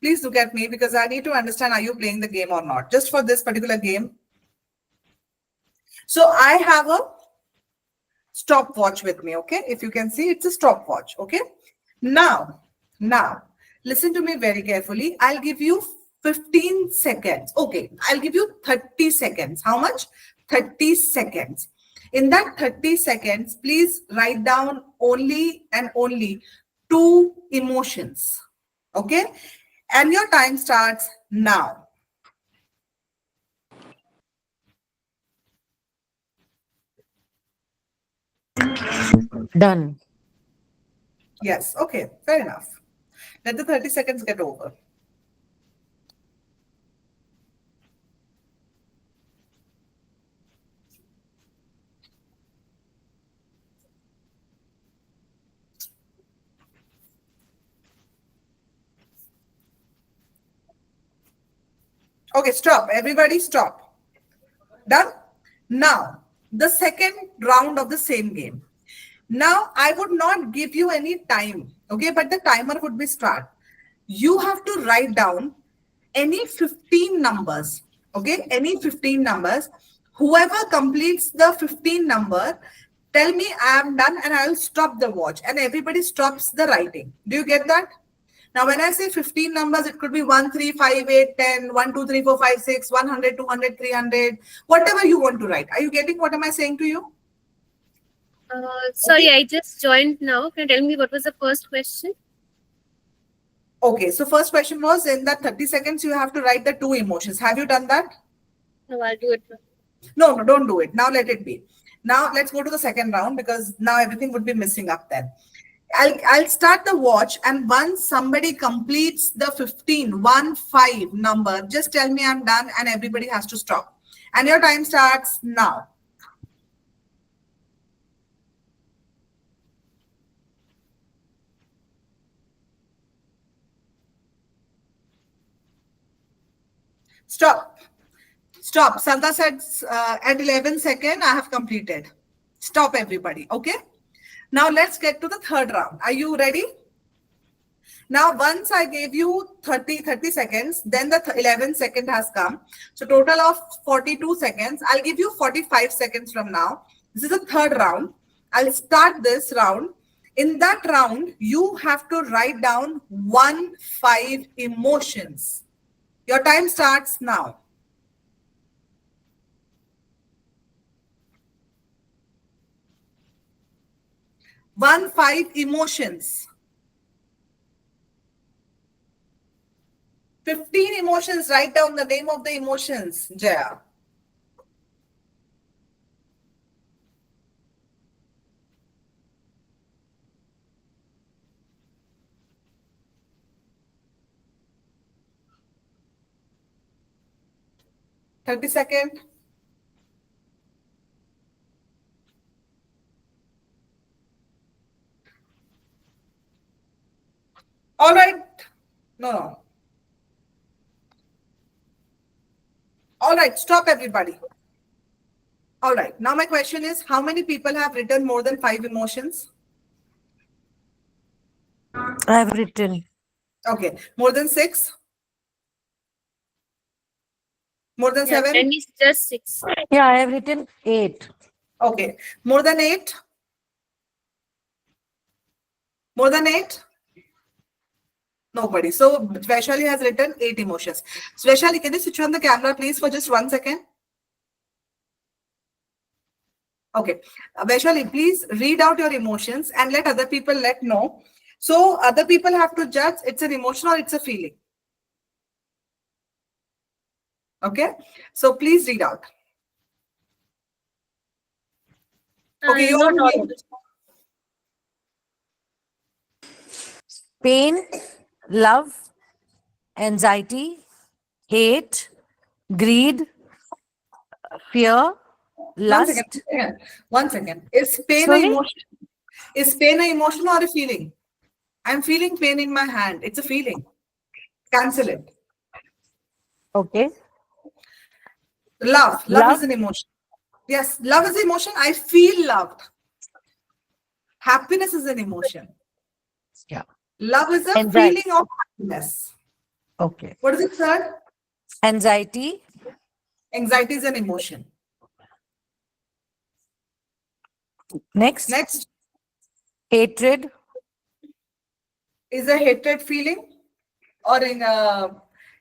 Please look at me because I need to understand, are you playing the game or not? Just for this particular game. So I have a stopwatch with me, okay? If you can see, it's a stopwatch, okay? Now, listen to me very carefully. I'll give you 15 seconds. Okay, I'll give you 30 seconds. How much? 30 seconds. In that 30 seconds, please write down only and only 2 emotions, okay? And your time starts now. Done. Yes, okay, fair enough. Let the 30 seconds get over. Okay, stop. Everybody stop. Done? Now, the second round of the same game. Now, I would not give you any time, okay? But the timer would be start. You have to write down any 15 numbers, okay? Any 15 numbers. Whoever completes the 15 number, tell me I am done and I will stop the watch and everybody stops the writing. Do you get that? Now, when I say 15 numbers, it could be 1, 3, 5, 8, 10, 1, 2, 3, 4, 5, 6, 100, 200, 300, whatever you want to write. Are you getting what am I saying to you? Sorry, I just joined now. Can you tell me what was the first question? Okay, so first question was in that 30 seconds, you have to write the 2 emotions. Have you done that? No, I'll do it now. No, don't do it. Now let it be. Now let's go to the second round because now everything would be missing up then. I'll start the watch, and once somebody completes the 15 number, just tell me I'm done and everybody has to stop. And your time starts now. Stop. Stop. Santa said at 11 seconds, I have completed. Stop everybody. Okay. Now let's get to the third round. Are you ready? Now, once I gave you 30 seconds, then the 11 second has come. So total of 42 seconds. I'll give you 45 seconds from now. This is the third round. I'll start this round. In that round, you have to write down 5 emotions. Your time starts now. One 5 emotions. 15 emotions. Write down the name of the emotions, Jaya. Second. All right. No. All right. Stop, everybody. All right. Now my question is, how many people have written more than 5 emotions? I have written. Okay. More than 6? More than 7? And it's just 6. Yeah, I have written 8. Okay. More than 8? More than 8? Nobody. So Vaishali has written 8 emotions. So Vaishali, can you switch on the camera, please, for just 1 second? Okay. Vaishali, please read out your emotions and let other people know. So other people have to judge it's an emotion or it's a feeling. Okay. So please read out. Okay. Not all. Pain, love, anxiety, hate, greed, fear, lust. One second. Is pain Sorry? an emotion? Is pain an emotion or a feeling? I'm feeling pain in my hand. It's a feeling. Cancel it. Okay. Love. Love? Love is an emotion. Yes, love is emotion. I feel loved. Happiness is an emotion. Yeah. Love is a Anxiety. feeling of happiness. Okay. What is it, third? Anxiety, Anxiety is an emotion. Next, Next hatred. is a hatred feeling, or in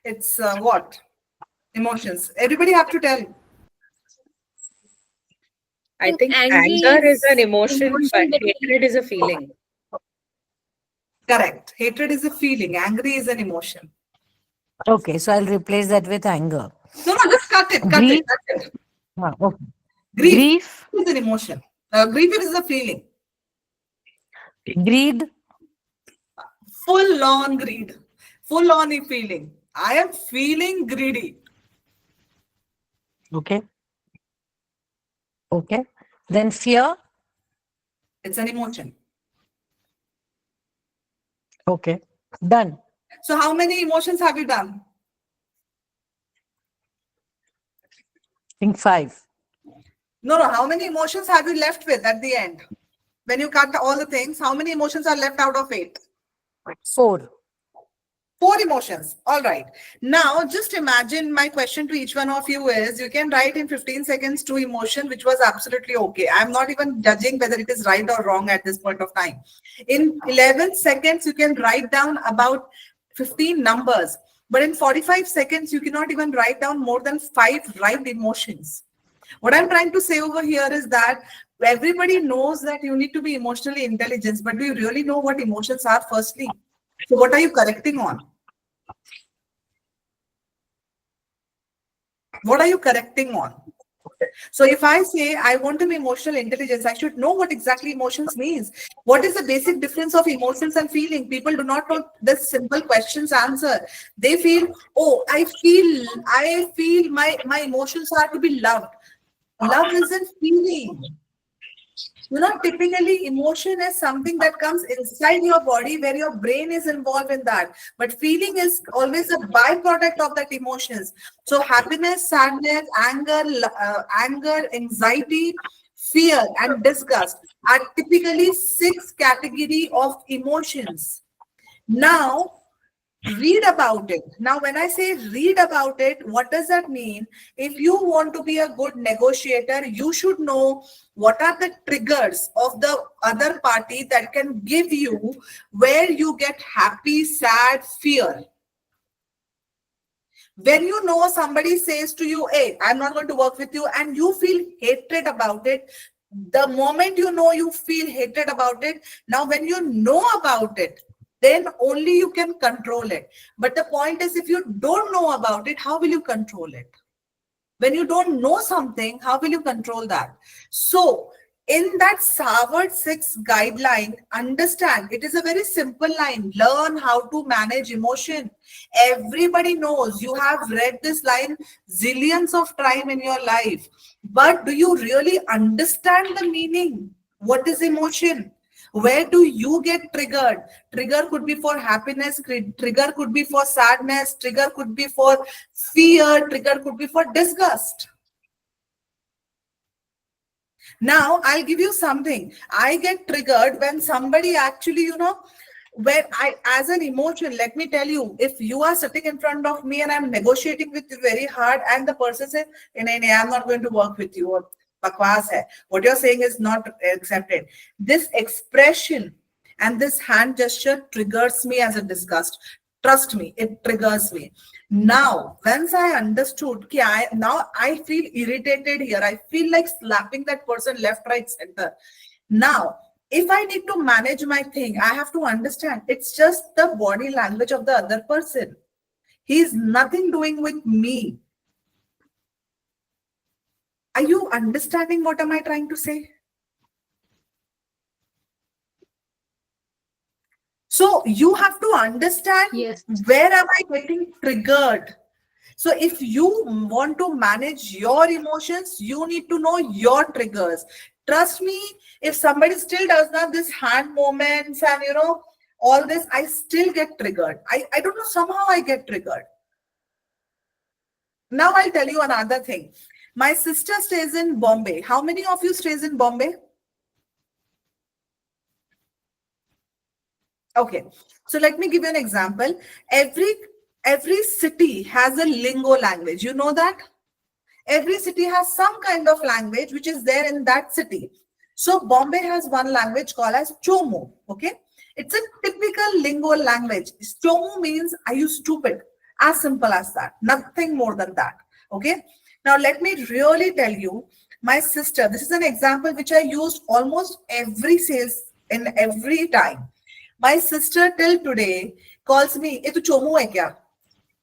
it's what? Emotions. Everybody have to tell. I think angry anger is an is emotion, emotion, but but hatred is a feeling. Correct. Hatred is a feeling. Angry is an emotion. Okay, so I'll replace that with anger. No, just cut it. Cut Grief. it. Cut it. Okay. Grief Grief, is an emotion. Grief is a feeling. greed, Full on greed. Full on feeling. I am feeling greedy. okay. Okay. Then fear, It's an emotion. okay. Done. So how many emotions have you done? I think 5. No, no. How many emotions have you left with at the end? When you cut all the things, how many emotions are left out of 8? 4. 4 emotions. All right. Now, just imagine, my question to each one of you is, you can write in 15 seconds 2 emotion, which was absolutely okay. I'm not even judging whether it is right or wrong at this point of time. In 11 seconds, you can write down about 15 numbers. But in 45 seconds, you cannot even write down more than 5 right emotions. What I'm trying to say over here is that everybody knows that you need to be emotionally intelligent, but do you really know what emotions are firstly? So what are you correcting on? What are you correcting on? So if I say I want to be emotional intelligence, I should know what exactly emotions means. What is the basic difference of emotions and feeling? People do not know this simple questions answer. They feel, oh, I feel my emotions are to be loved. Love isn't feeling. You know, typically emotion is something that comes inside your body where your brain is involved in that. But feeling is always a byproduct of that emotions. So happiness, sadness, anger, anxiety, fear, and disgust are typically 6 category of emotions. Now, read about it. Now, when I say read about it, what does that mean? If you want to be a good negotiator, you should know what are the triggers of the other party that can give you where you get happy, sad, fear. When you know somebody says to you, hey, I'm not going to work with you, and you feel hatred about it, the moment you know you feel hatred about it, now when you know about it, then only you can control it. But the point is, if you don't know about it, how will you control it? When you don't know something, how will you control that? So in that Savard 6 guideline, understand, it is a very simple line. Learn how to manage emotion. Everybody knows, you have read this line zillions of times in your life. But do you really understand the meaning? What is emotion? Where do you get triggered? Trigger could be for happiness, trigger could be for sadness, trigger could be for fear, trigger could be for disgust. Now, I'll give you something. I get triggered when somebody actually, you know, when as an emotion, let me tell you, if you are sitting in front of me and I'm negotiating with you very hard and the person says, I'm not going to work with you, or bakwas hai, what you're saying is not accepted. This expression and this hand gesture triggers me as a disgust. Trust me, it triggers me. Now, once I understood, now I feel irritated here. I feel like slapping that person left, right, center. Now, if I need to manage my thing, I have to understand it's just the body language of the other person. He's nothing doing with me. Are you understanding what am I trying to say? So you have to understand, Yes. where am I getting triggered? So if you want to manage your emotions, you need to know your triggers. Trust me, if somebody still does not this hand movements and all this, I still get triggered. I don't know, somehow I get triggered. Now I'll tell you another thing. My sister stays in Bombay. How many of you stays in Bombay? Okay, so let me give you an example. Every city has a lingo language. You know that? Every city has some kind of language which is there in that city. So Bombay has one language called as Chomu. Okay, it's a typical lingual language. Chomu means "are you stupid?" As simple as that. Nothing more than that. Okay. Now let me really tell you, my sister. This is an example which I used almost every sales in every time. My sister till today calls me, "ये तो Chomu है क्या?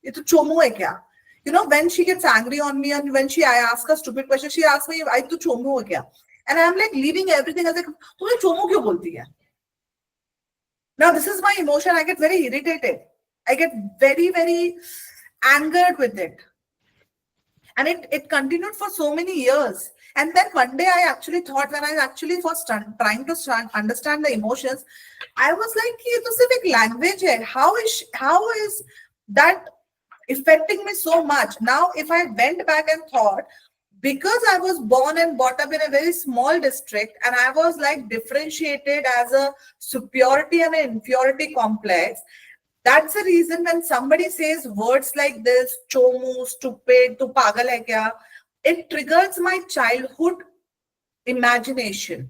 ये तो Chomu है क्या?" You know, when she gets angry on me and when I ask her stupid question, she asks me, "I तो Chomu है क्या?" And I'm like leaving everything. I was like, "तुम्हें Chomu क्यों बोलती है?" Now this is my emotion. I get very irritated. I get very, very angered with it. And it continued for so many years. And then one day I actually thought, when I actually was trying to understand the emotions, I was like, "ये तो सिर्फ एक language है. How is that affecting me so much?" Now, if I went back and thought, because I was born and brought up in a very small district and I was like differentiated as a superiority and an inferiority complex, that's the reason when somebody says words like this, chomu, stupid, tu pagal hai kya, it triggers my childhood imagination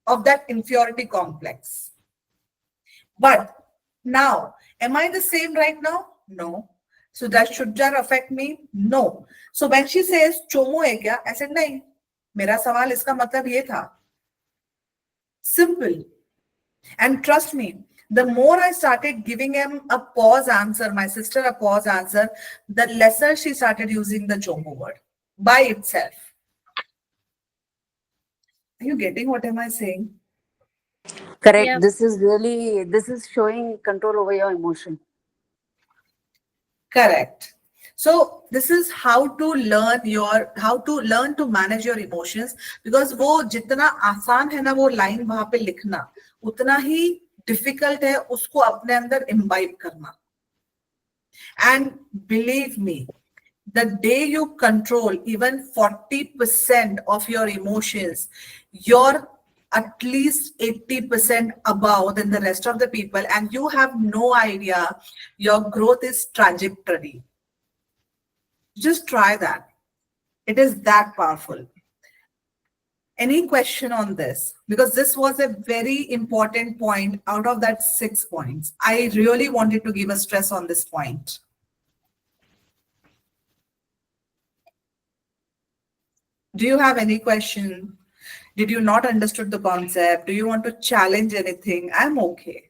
of that inferiority complex. But now, am I the same right now? No. So should that affect me? No. So when she says chomu hai kya, I said nahi. Mera sawal iska matlab ye tha. Simple. And trust me, the more I started giving him a pause answer, my sister a pause answer, the lesser she started using the chomu word by itself. Are you getting what am I saying? Correct. Yeah. This is showing control over your emotion. Correct. So this is how to learn to manage your emotions, because वो जितना आसान है ना वो line वहाँ पे लिखना, उतना ही difficult है उसको अपने अंदर imbibe करना. And believe me, the day you control even 40% of your emotions, you're at least 80% above than the rest of the people, and you have no idea your growth is trajectory. Just try that. It is that powerful. Any question on this? Because this was a very important point out of that 6 points. I really wanted to give a stress on this point. Do you have any question? Did you not understood the concept? Do you want to challenge anything? I'm okay.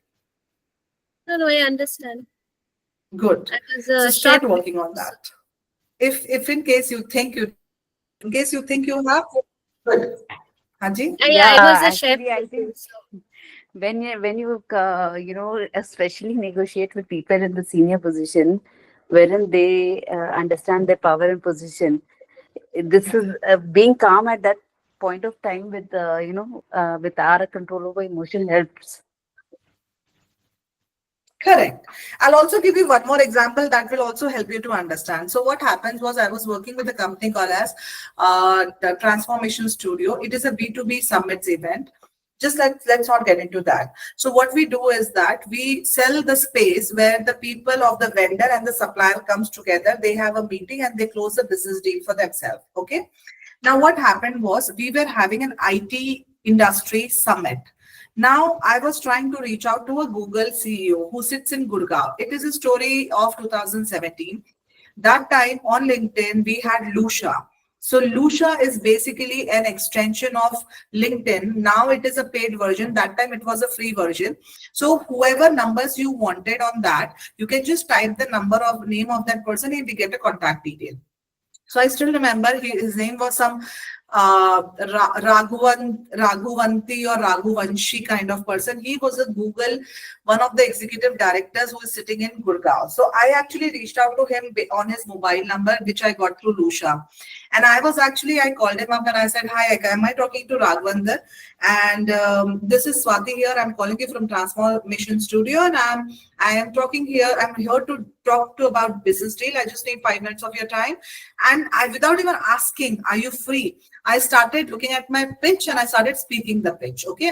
No, I understand. Good. I was So start shared- working on that. If in case you think you have, good. Haji? I was a actually, chef. I think when you especially negotiate with people in the senior position, wherein they understand their power and position, this is being calm at that point of time with with our control over emotion helps. Correct. I'll also give you one more example that will also help you to understand. So what happens was, I was working with a company called as the Transformation Studio. It is a B2B summits event. Just let's not get into that. So what we do is that we sell the space where the people of the vendor and the supplier comes together. They have a meeting and they close the business deal for themselves. Okay. Now what happened was, we were having an IT industry summit. Now, I was trying to reach out to a Google CEO who sits in Gurgaon. It is a story of 2017. That time on LinkedIn, we had Lusha. So Lusha is basically an extension of LinkedIn. Now it is a paid version. That time it was a free version. So whoever numbers you wanted on that, you can just type the name of that person and we get a contact detail. So I still remember his name was some Raghuvanti or Raghuvanshi kind of person. He was a Google, one of the executive directors who is sitting in Gurgaon. So I actually reached out to him on his mobile number, which I got through Lusha. And I called him up and I said, "Hi, am I talking to Raghuvanti? And this is Swati here. I'm calling you from Transformation Studio. And I am talking here. I'm here to talk to about business deal. I just need 5 minutes of your time." And without even asking, "Are you free?" I started looking at my pitch and I started speaking the pitch. Okay.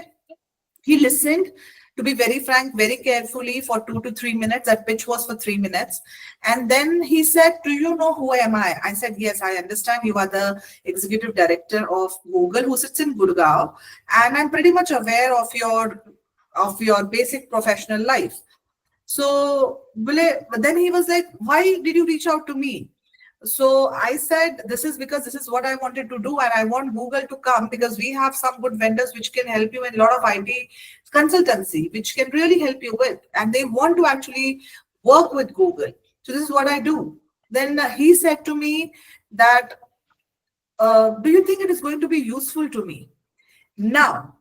He listened. To be very frank, very carefully for 2 to 3 minutes. That pitch was for 3 minutes. And then he said, do you know who am I? I said, yes, I understand you are the executive director of Google who sits in Gurgaon. And I'm pretty much aware of your basic professional life. So but then he was like, why did you reach out to me? So I said, this is because this is what I wanted to do, and I want Google to come because we have some good vendors which can help you in a lot of IT consultancy, which can really help you with, and they want to actually work with Google. So this is what I do. Then he said to me that, do you think it is going to be useful to me now?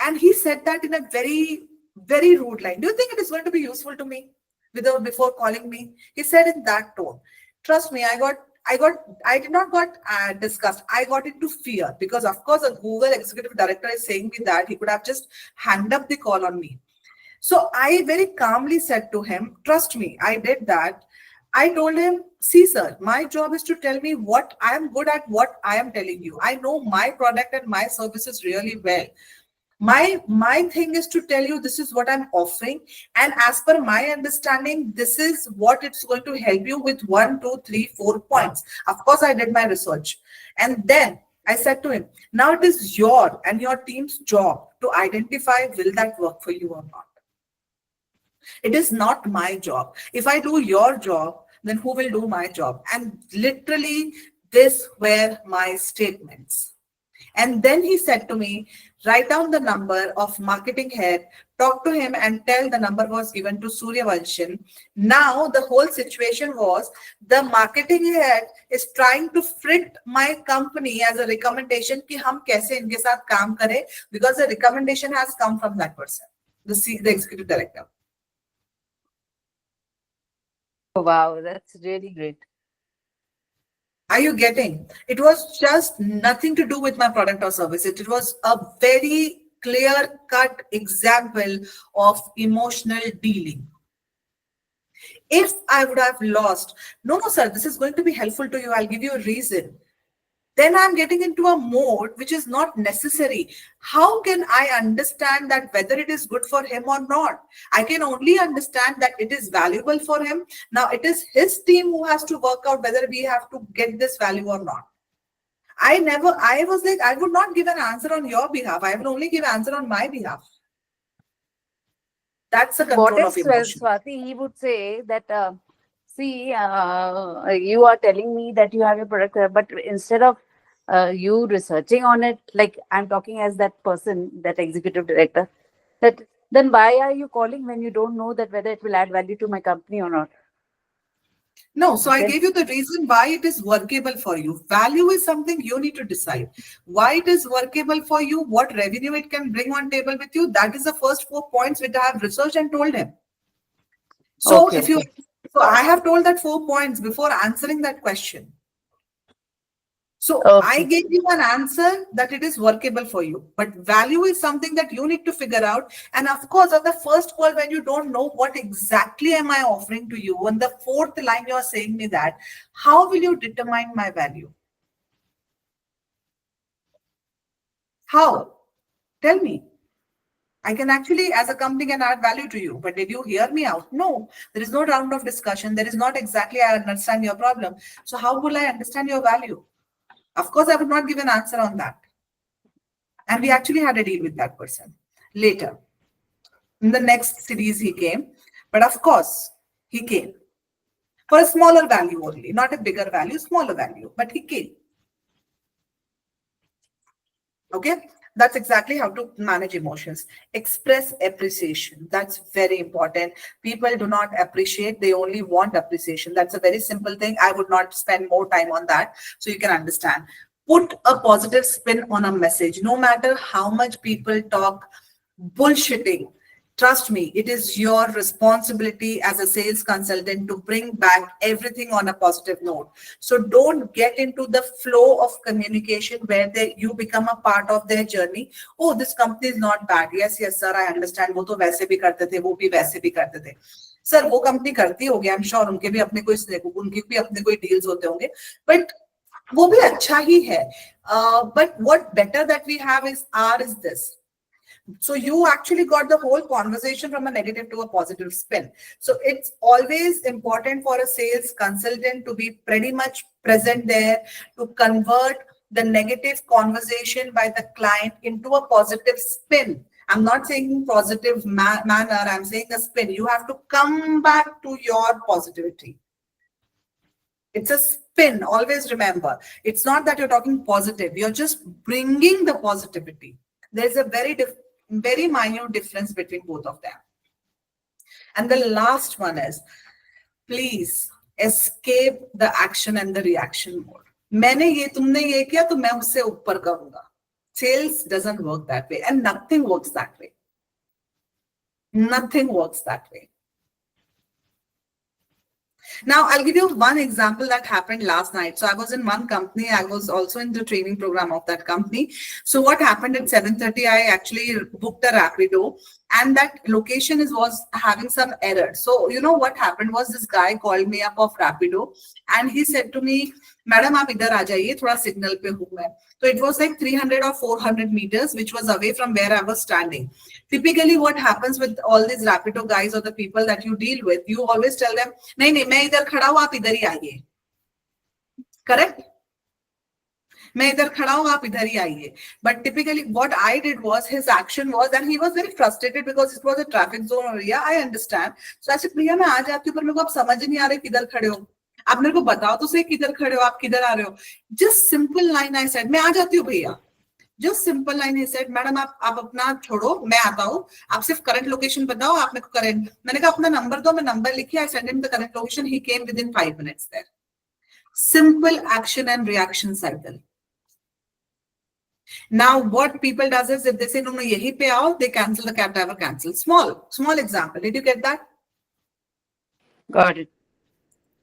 And he said that in a very, very rude line. Do you think it is going to be useful to me before calling me? He said in that tone. Trust me, I did not got disgust. I got into fear because, of course, a Google executive director is saying me that he could have just hanged up the call on me. So I very calmly said to him, trust me, I did that. I told him, see, sir, my job is to tell me what I am good at, what I am telling you. I know my product and my services really well. My thing is to tell you this is what I'm offering, and as per my understanding, this is what it's going to help you with 1, 2, 3, 4 points. Of course, I did my research, and then I said to him, now it is your and your team's job to identify will that work for you or not. It is not my job. If I do your job, then who will do my job? And literally, these were my statements. And then he said to me, write down the number of marketing head, talk to him and tell the number was given to Suryavanshi. Now the whole situation was the marketing head is trying to frick my company as a recommendation कि हम कैसे इनके साथ काम करें, because the recommendation has come from that person, the executive director. Oh, wow, that's really great. Are you getting? It was just nothing to do with my product or service. It was a very clear-cut example of emotional dealing. If I would have lost, no, sir, this is going to be helpful to you, I'll give you a reason. Then I'm getting into a mode which is not necessary. How can I understand that whether it is good for him or not? I can only understand that it is valuable for him. Now it is his team who has to work out whether we have to get this value or not. I was like, I would not give an answer on your behalf. I will only give an answer on my behalf. That's the control What of if, emotion. Swati, he would say that, see, you are telling me that you have a product, but instead of you researching on it, like I'm talking as that person, that executive director, that then why are you calling when you don't know that whether it will add value to my company or not? No, so I Okay. gave you the reason why it is workable for you. Value is something you need to decide. Why it is workable for you, what revenue it can bring on table with you. That is the first 4 points which I have researched and told him. So Okay, so I have told that 4 points before answering that question. So Okay. I gave you an answer that it is workable for you, but value is something that you need to figure out. And of course, on the first call, when you don't know what exactly am I offering to you, on the 4th line, you are saying me that, how will you determine my value? How? Tell me. I can actually, as a company, can add value to you, but did you hear me out? No, there is no round of discussion. There is not exactly, I understand your problem. So how will I understand your value? Of course, I would not give an answer on that. And we actually had a deal with that person later. In the next series, he came. But of course, he came for a smaller value only, not a bigger value, smaller value, but he came. Okay, that's exactly how to manage emotions. Express appreciation. That's very important. People do not appreciate, they only want appreciation. That's a very simple thing. I would not spend more time on that so you can understand. Put a positive spin on a message. No matter how much people talk bullshitting, trust me, it is your responsibility as a sales consultant to bring back everything on a positive note. So don't get into the flow of communication where you become a part of their journey. Oh, this company is not bad. Yes, sir, I understand. वो तो वैसे भी करते थे, वो भी वैसे भी करते थे. Sir, वो कंपनी करती होगी. I'm sure उनके भी अपने कोई deals होते होंगे. But वो भी अच्छा ही है. But what better that we have is this. So you actually got the whole conversation from a negative to a positive spin. So it's always important for a sales consultant to be pretty much present there to convert the negative conversation by the client into a positive spin. I'm not saying positive manner, I'm saying a spin. You have to come back to your positivity. It's a spin, always remember. It's not that you're talking positive, you're just bringing the positivity. There's a very minute difference between both of them. And the last one is, please escape the action and the reaction mode. मैंने ये तुमने ये किया तो मैं उससे ऊपर करूंगा. Sales doesn't work that way, and nothing works that way. Nothing works that way. Now, I'll give you one example that happened last night. So I was in one company. I was also in the training program of that company. So what happened at 7:30, I actually booked a Rapido, and that location was having some error. So you know what happened was, this guy called me up of Rapido and he said to me, Madam, आप इधर आ जाइए, थोड़ा signal पे हूँ मैं. So it was like 300 or 400 meters, which was away from where I was standing. Typically, what happens with all these Rapido guys or the people that you deal with, you always tell them, नहीं नहीं मैं इधर खड़ा हूँ, आप इधर ही आइए. Correct? मैं इधर खड़ा हूँ, आप इधर ही आइए. But typically, what I did was, his action was, and he was very frustrated because it was a traffic zone area. I understand. So I said, भैया मैं आ जाती हूँ, पर मेरे को अब समझ नहीं आ रहा है किधर खड़े हो. आप मेरे को बताओ तो सही किधर खड़े हो, आप किधर आ रहे हो. Just simple line I said, मैं आ जाती हूँ भैया. Just simple line he said, madam आप अपना छोड़ो, मैं आता हूँ, आप सिर्फ करंट लोकेशन बताओ, आप मेरे को करंट. मैंने कहा अपना नंबर दो, मैं नंबर लिखी, I sent him the current location. He came within 5 minutes there. Simple action and reaction cycle. Now what people does is, if they say no yahi pe aao, they cancel, the cab driver cancels. Small example. Did you get that? Got it.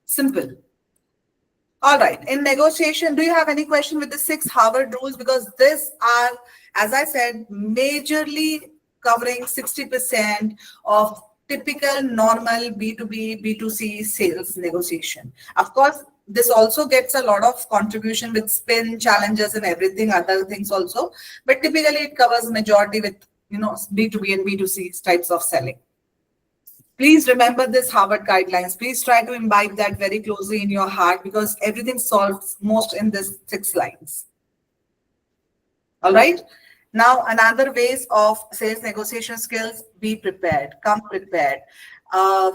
Simple. All right. In negotiation, do you have any question with the 6 Harvard rules? Because these are, as I said, majorly covering 60% of typical normal B2B, B2C sales negotiation. Of course, this also gets a lot of contribution with spin challenges and everything, other things also. But typically it covers majority with, B2B and B2C types of selling. Please remember this Harvard guidelines. Please try to imbibe that very closely in your heart, because everything solves most in this 6 lines. All right. Now, another ways of sales negotiation skills, be prepared, come prepared.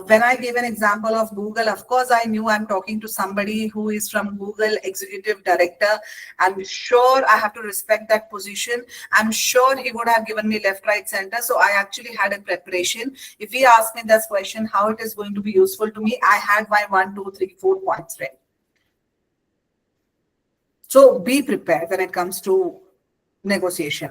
When I gave an example of Google, of course, I knew I'm talking to somebody who is from Google Executive Director. I'm sure I have to respect that position. I'm sure he would have given me left, right, center. So I actually had a preparation. If he asked me this question, how it is going to be useful to me, I had my 1, 2, 3, 4 points ready. So be prepared when it comes to negotiation.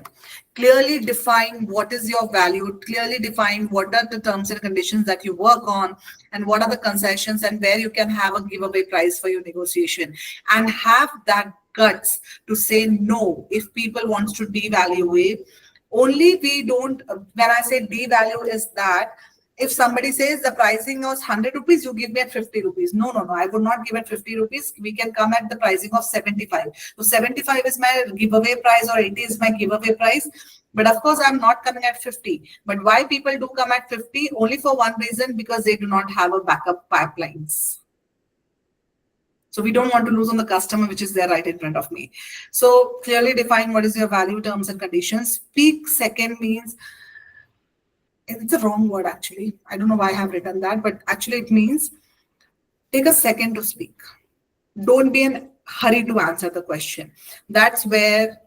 Clearly define what is your value, clearly define what are the terms and conditions that you work on, and what are the concessions and where you can have a giveaway price for your negotiation, and have that guts to say no if people wants to devalue. Only we don't, when I say devalue, is that if somebody says the pricing was 100 rupees, you give me at 50 rupees. No, I would not give at 50 rupees. We can come at the pricing of 75. So 75 is my giveaway price, or 80 is my giveaway price. But of course, I'm not coming at 50. But why people do come at 50? Only for one reason, because they do not have a backup pipelines. So we don't want to lose on the customer, which is there right in front of me. So clearly define what is your value, terms and conditions. Speak second means, it's a wrong word actually. I don't know why I have written that, but actually it means take a second to speak. Don't be in a hurry to answer the question. That's where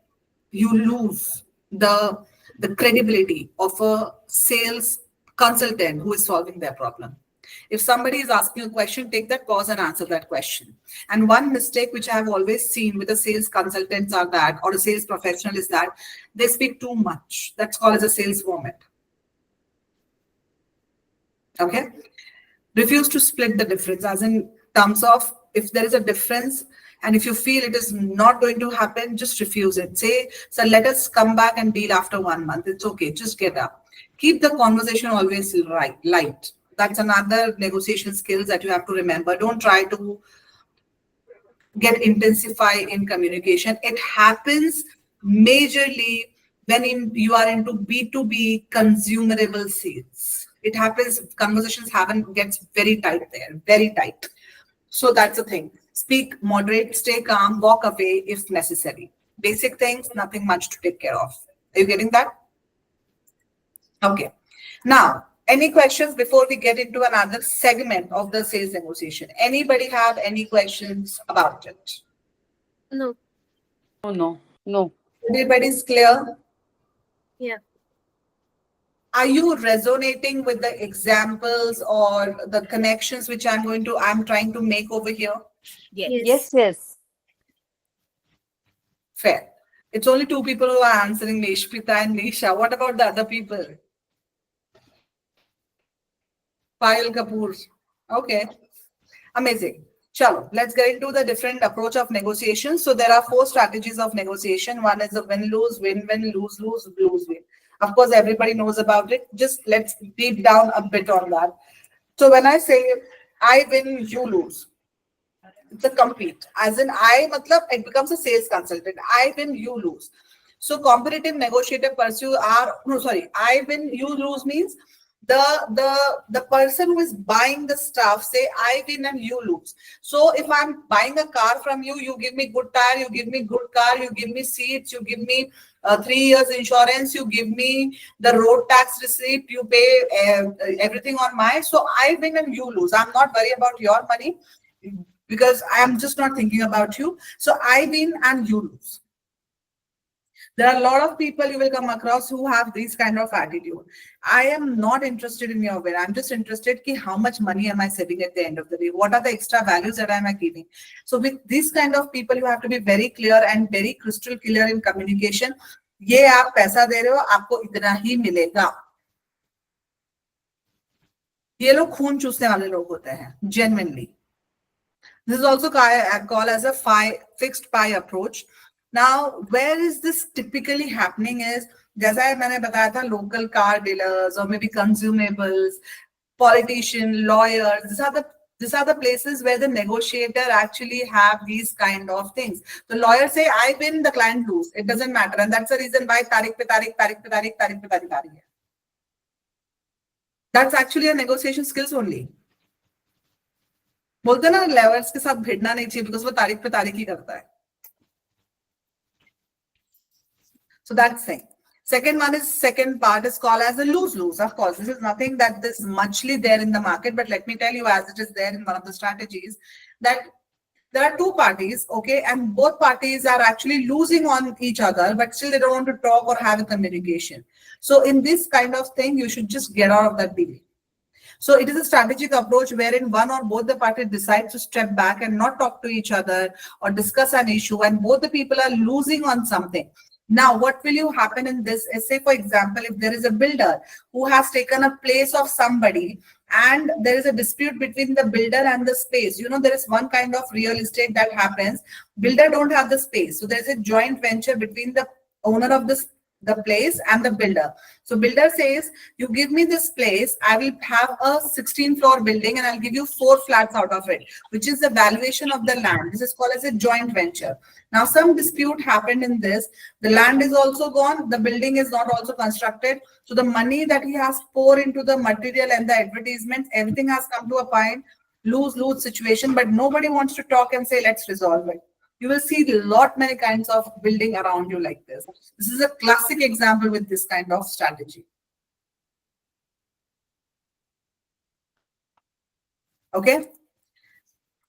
you lose the credibility of a sales consultant who is solving their problem. If somebody is asking a question, take that pause and answer that question. And one mistake which I have always seen with the sales consultants or a sales professional is that they speak too much. That's called as a sales vomit. Okay. Refuse to split the difference, as in terms of, if there is a difference and if you feel it is not going to happen, just refuse it. Say, so let us come back and deal after 1 month. It's okay. Just get up. Keep the conversation always light. That's another negotiation skills that you have to remember. Don't try to intensify in communication. It happens majorly you are into B2B consumerable sales. It happens, conversations gets very tight there, very tight. So that's the thing. Speak, moderate, stay calm, walk away if necessary. Basic things, nothing much to take care of. Are you getting that? Okay. Now, any questions before we get into another segment of the sales negotiation? Anybody have any questions about it? No. No. Everybody's clear? Yeah. Are you resonating with the examples or the connections which I'm trying to make over here? Yes. Fair. It's only two people who are answering, Nishpita and Nisha. What about the other people? Payal Kapoor. Okay. Amazing. Chalo, let's get into the different approach of negotiation. So there are 4 strategies of negotiation. One is the win-lose, win-win, lose-lose, lose-win. Of course, everybody knows about it. Just let's deep down a bit on that. So when I say I win, you lose, it's a compete. As in it becomes a sales consultant. I win, you lose. So competitive negotiator I win, you lose means the person who is buying the stuff say I win and you lose. So if I'm buying a car from you, you give me good tire, you give me good car, you give me seats, you give me 3 years insurance, you give me the road tax receipt, you pay everything on my. So I win and you lose. I'm not worried about your money because I'm just not thinking about you. So I win and you lose. There are a lot of people you will come across who have this kind of attitude. I am not interested in your win. I'm just interested in how much money am I saving at the end of the day? What are the extra values that I am giving? So with this kind of people, you have to be very clear and very crystal clear in communication. ये आप पैसा दे रहे हो, आपको इतना ही मिलेगा. ये लोग खून चूसने वाले लोग होते हैं, genuinely. This is also called as a fixed pie approach. Now, where is this typically happening is, जैसा मैंने बताया था, local car dealers or maybe consumables, politician, lawyers, these are the places where the negotiator actually have these kind of things. The lawyer say, I win, the client lose. It doesn't matter. And that's the reason why तारीख पे तारीख आ रही है. That's actually a negotiation skills only. बोलते ना lawyers के साथ भिड़ना नहीं चाहिए because वो तारीख पे तारीख ही करता है. So that's thing. Second part is called as a lose-lose. Of course, this is nothing that is muchly there in the market, but let me tell you, as it is there in one of the strategies, that there are 2 parties, okay, and both parties are actually losing on each other, but still they don't want to talk or have a communication. So in this kind of thing, you should just get out of that deal. So it is a strategic approach wherein one or both the parties decide to step back and not talk to each other or discuss an issue, and both the people are losing on something. Now, what will you happen in this is, say, for example, if there is a builder who has taken a place of somebody and there is a dispute between the builder and the space. You know, there is one kind of real estate that happens. Builder don't have the space. So there's a joint venture between the owner of the place and the builder. So builder says, you give me this place, I will have a 16-floor building and I'll give you 4 flats out of it, which is the valuation of the land. This is called as a joint venture. Now, some dispute happened in this. The land is also gone. The building is not also constructed. So the money that he has poured into the material and the advertisements, everything has come to a point, lose-lose situation, but nobody wants to talk and say, let's resolve it. You will see many kinds of building around you like this. This is a classic example with this kind of strategy. Okay.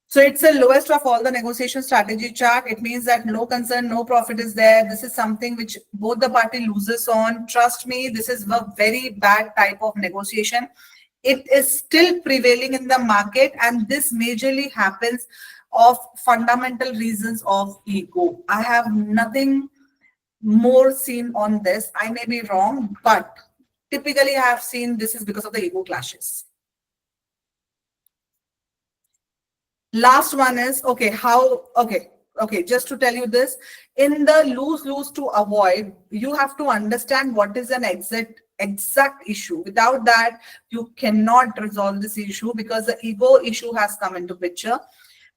So it's the lowest of all the negotiation strategy chart. It means that no concern, no profit is there. This is something which both the party loses on. Trust me, this is a very bad type of negotiation. It is still prevailing in the market, and this majorly happens of fundamental reasons of ego. I have nothing more seen on this. I may be wrong, but typically I have seen this is because of the ego clashes. Last one is, okay, just to tell you this, in the lose-lose to avoid, you have to understand what is an exact issue. Without that, you cannot resolve this issue because the ego issue has come into picture.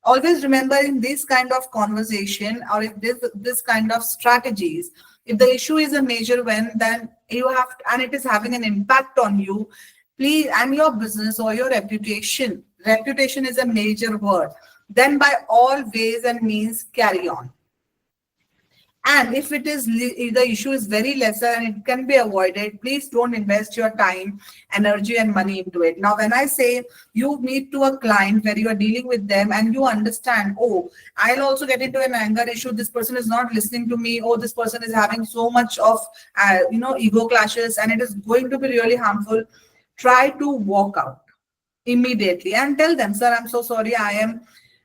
Always remember, in this kind of conversation or in this kind of strategies, If the issue is a major when, then you have, and it is having an impact on you, please, and your business or your reputation. Reputation is a major word. Then by all ways and means, carry on. And if it is if the issue is very lesser and it can be avoided, please don't invest your time, energy, and money into it. Now, when I say you meet to a client where you are dealing with them and you understand, oh, I'll also get into an anger issue. This person is not listening to me. Oh, this person is having so much of ego clashes, and it is going to be really harmful. Try to walk out immediately and tell them, sir, I'm so sorry.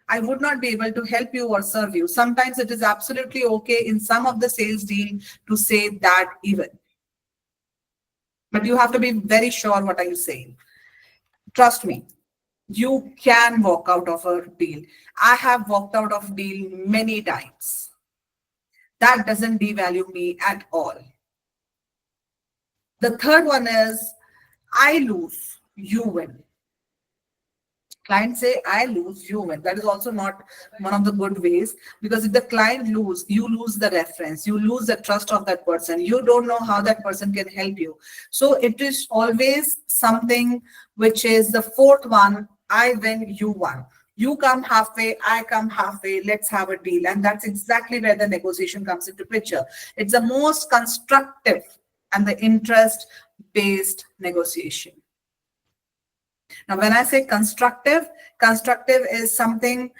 I would not be able to help you or serve you. Sometimes it is absolutely okay in some of the sales deal to say that even. But you have to be very sure what are you saying. Trust me, you can walk out of a deal. I have walked out of deal many times. That doesn't devalue me at all. The third one is, I lose, you win. Clients say, I lose, you win. That is also not one of the good ways, because if the client lose, you lose the reference, you lose the trust of that person. You don't know how that person can help you. So it is always something which is the fourth one, I win, you won. You come halfway, I come halfway, let's have a deal. And that's exactly where the negotiation comes into picture. It's the most constructive and the interest-based negotiation. Now, when I say constructive is something,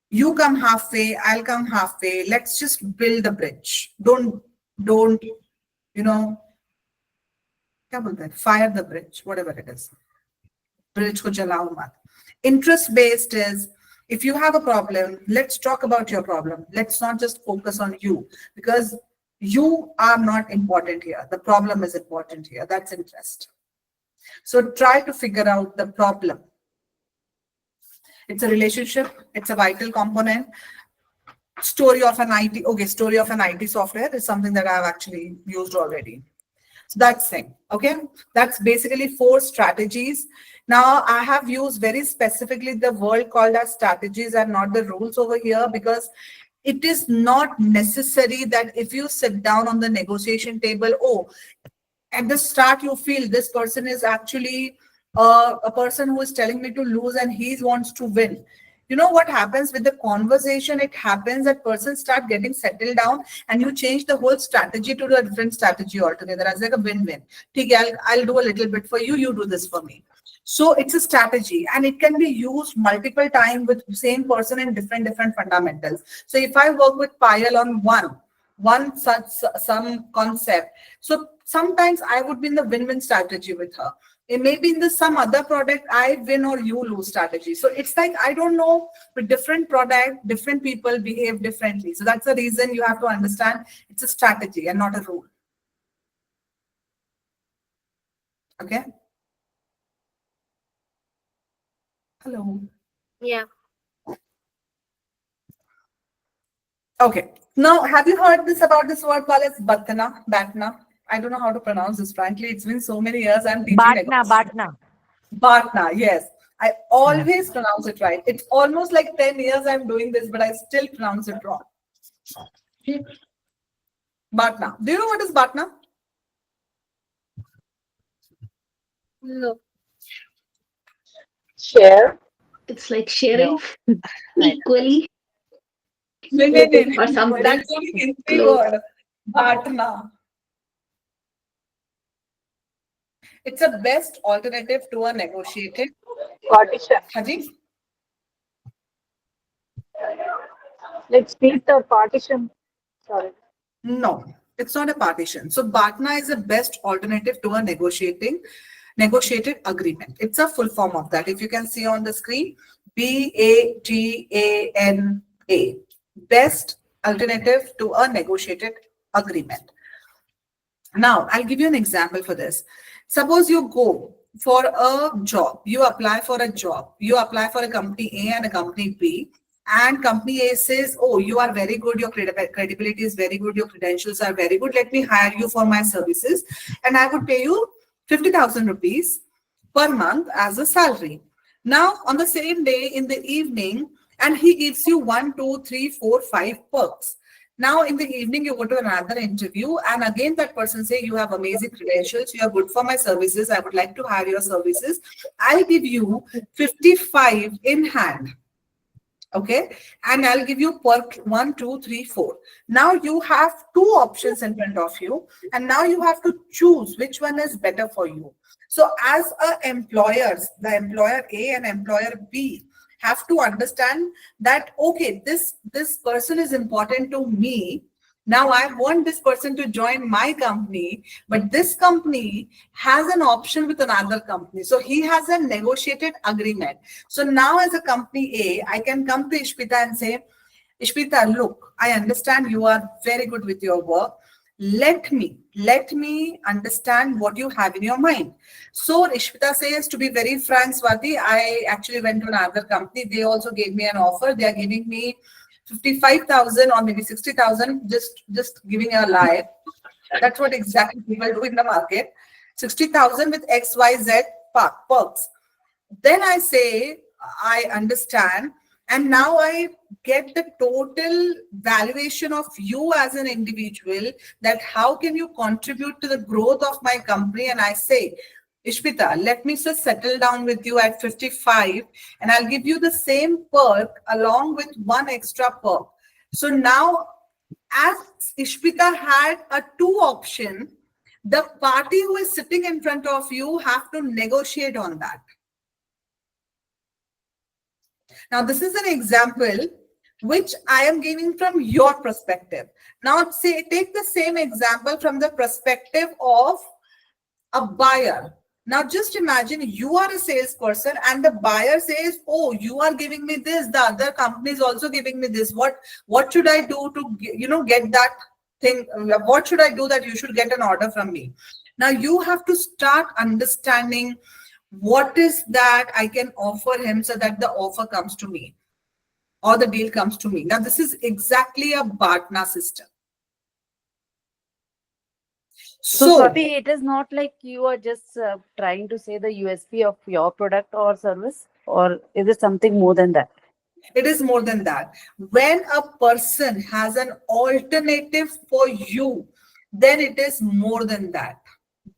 you come halfway, I'll come halfway. Let's just build the bridge. Don't, fire the bridge, whatever it is. Bridge ko jalao mat. Interest-based is, if you have a problem, let's talk about your problem. Let's not just focus on you, because you are not important here. The problem is important here. That's interest. So try to figure out the problem. It's a relationship. It's a vital component. Story of an IT software is something that I've actually used already. So that's thing. Okay. That's basically 4 strategies. Now I have used very specifically the word called as strategies and not the rules over here, because it is not necessary that if you sit down on the negotiation table, at the start, you feel this person is actually a person who is telling me to lose and he wants to win. You know what happens with the conversation? It happens that persons start getting settled down and you change the whole strategy to a different strategy altogether as like a win-win. I'll do a little bit for you, you do this for me. So it's a strategy and it can be used multiple times with the same person in different fundamentals. So if I work with Payal on some concept, so sometimes I would be in the win-win strategy with her. It may be in the some other product, I win or you lose strategy. So it's like, I don't know, with different product, different people behave differently. So that's the reason you have to understand it's a strategy and not a rule. Okay. Hello. Yeah. Okay. Now, have you heard this about this word called as Batna? I don't know how to pronounce this, frankly. It's been so many years I'm teaching. Batna, yes. I always pronounce it right. It's almost like 10 years I'm doing this, but I still pronounce it wrong. Batna. Do you know what is Batna? No. Share. It's like sharing equally. Or something. That's only Hindi word. Batna. It's a best alternative to a negotiated Partition. Haji? Let's beat the partition. Sorry. No, it's not a partition. So Batna is the best alternative to a negotiated agreement. It's a full form of that. If you can see on the screen, BATANA. Best alternative to a negotiated agreement. Now, I'll give you an example for this. Suppose you go for a job, you apply for a job, you apply for a company A and a company B, and company A says, oh, you are very good, your credibility is very good, your credentials are very good, let me hire you for my services, and I would pay you 50,000 rupees per month as a salary. Now, on the same day in the evening, and he gives you 1, 2, 3, 4, 5 perks. Now in the evening, you go to another interview and again that person say, you have amazing credentials, you are good for my services, I would like to hire your services. I'll give you 55 in hand. Okay, and I'll give you perk 1, 2, 3, 4. Now you have two options in front of you, and now you have to choose which one is better for you. So as employers, the employer A and employer B have to understand that, okay, this person is important to me. Now I want this person to join my company, but this company has an option with another company. So he has a negotiated agreement. So now as a company A, I can come to Ishpita and say, Ishpita, look, I understand you are very good with your work. Let me understand what you have in your mind. So Ishpita says, to be very frank, Swati, I actually went to another company. They also gave me an offer. They are giving me 55,000 or maybe 60,000, just giving a lie. That's what exactly people do in the market. 60,000 with XYZ perks. Then I say, I understand. And now I get the total valuation of you as an individual, that how can you contribute to the growth of my company? And I say, Ishpita, let me just settle down with you at 55 and I'll give you the same perk along with one extra perk. So now, as Ishpita had a two option, the party who is sitting in front of you have to negotiate on that. Now, this is an example which I am giving from your perspective. Now, take the same example from the perspective of a buyer. Now, just imagine you are a salesperson and the buyer says, oh, you are giving me this, the other company is also giving me this. What should I do to, get that thing? What should I do that you should get an order from me? Now, you have to start understanding what is that I can offer him so that the offer comes to me or the deal comes to me. Now, this is exactly a BARTNA system. So, Swati, it is not like you are just trying to say the USP of your product or service, or is it something more than that? It is more than that. When a person has an alternative for you, then it is more than that.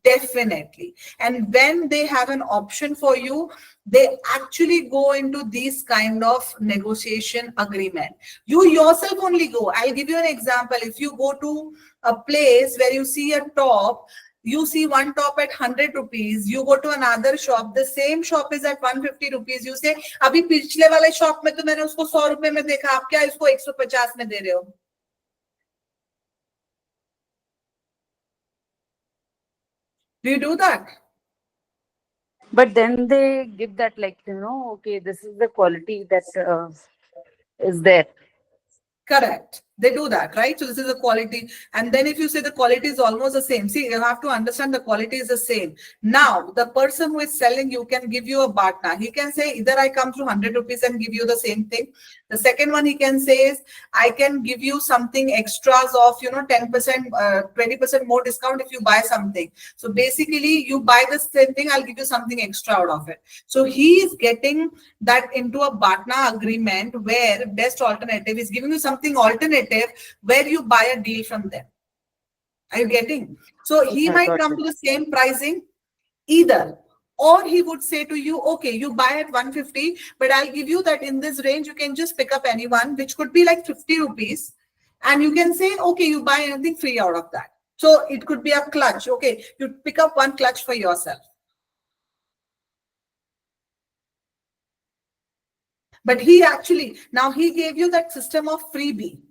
Definitely. And when they have an option for you, they actually go into these kind of negotiation agreement. You yourself only go. I'll give you an example. If you go to a place where you see a top, you see one top at 100 rupees, you go to another shop, the same shop is at 150 rupees. You say, abhi pichle wale shop mein to maine usko 100 rupees mein dekha, aap kya isko 150 mein de rahe ho? Do you do that? But then they give that okay, this is the quality that is there. Correct. They do that, right? So this is the quality. And then if you say the quality is almost the same, see, you have to understand the quality is the same. Now, the person who is selling you can give you a BARTNA. He can say, either I come through 100 rupees and give you the same thing. The second one he can say is, I can give you something extras of, 10%, 20% more discount if you buy something. So basically, you buy the same thing, I'll give you something extra out of it. So he is getting that into a BARTNA agreement where best alternative is giving you something alternative where you buy a deal from them. Are you getting? So he might come to the same pricing either. Or he would say to you, okay, you buy at 150, but I'll give you that in this range, you can just pick up anyone, which could be like 50 rupees. And you can say, okay, you buy anything free out of that. So it could be a clutch. Okay, you pick up one clutch for yourself. But he actually, now he gave you that system of freebie.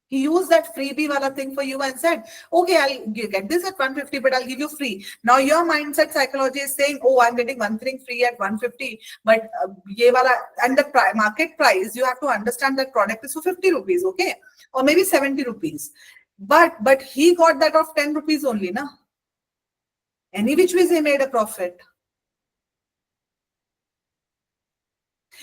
He used that freebie wala thing for you and said, okay, I'll get this at 150, but I'll give you free. Now your mindset psychology is saying, oh, I'm getting one thing free at 150, but ye wala, and the market price, you have to understand that product is for 50 rupees, okay? Or maybe 70 rupees. But he got that of 10 rupees only, na? Any which ways he made a profit.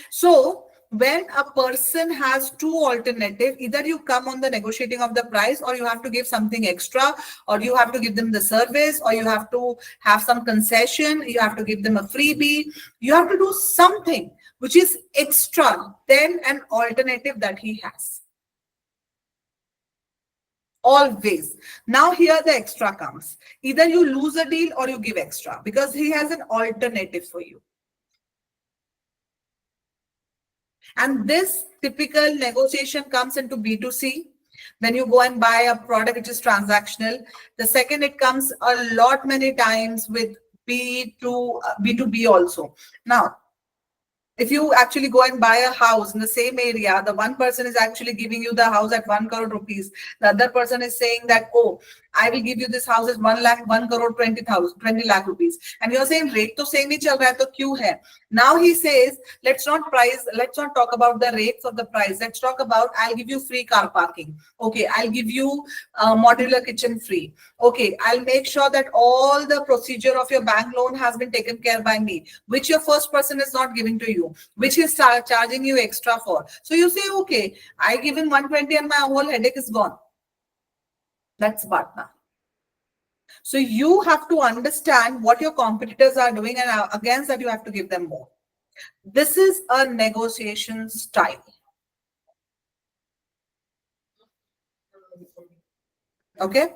So, when a person has two alternatives, either you come on the negotiating of the price, or you have to give something extra, or you have to give them the service, or you have to have some concession, you have to give them a freebie, you have to do something which is extra than an alternative that he has. Always. Now here the extra comes. Either you lose a deal or you give extra because he has an alternative for you. And this typical negotiation comes into B2C. When you go and buy a product which is transactional. The second, it comes a lot many times with B2B also. Now, if you actually go and buy a house in the same area, the one person is actually giving you the house at 1 crore rupees. The other person is saying that, oh, I will give you this house at 1 crore 20 lakh rupees. And you're saying, rate to same hi chal raha hai, to kyun hai? Now he says, let's not talk about the rates of the price. Let's talk about, I'll give you free car parking. Okay, I'll give you modular kitchen free. Okay, I'll make sure that all the procedure of your bank loan has been taken care by me, which your first person is not giving to you, which is charging you extra for. So you say, okay, I give him 120 and my whole headache is gone. That's partner. So you have to understand what your competitors are doing, and against that you have to give them more. This is a negotiation style. Okay.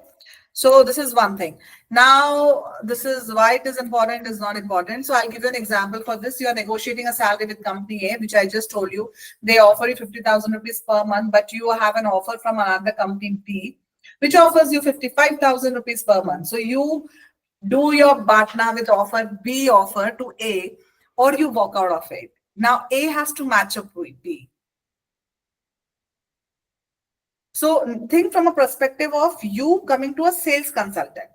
So this is one thing. Now, this is why it is important, is not important. So I'll give you an example for this. You are negotiating a salary with company A, which I just told you. They offer you 50,000 rupees per month, but you have an offer from another company B, which offers you 55,000 rupees per month. So you do your batna with offer B offer to A, or you walk out of it. Now A has to match up with B. So think from a perspective of you coming to a sales consultant.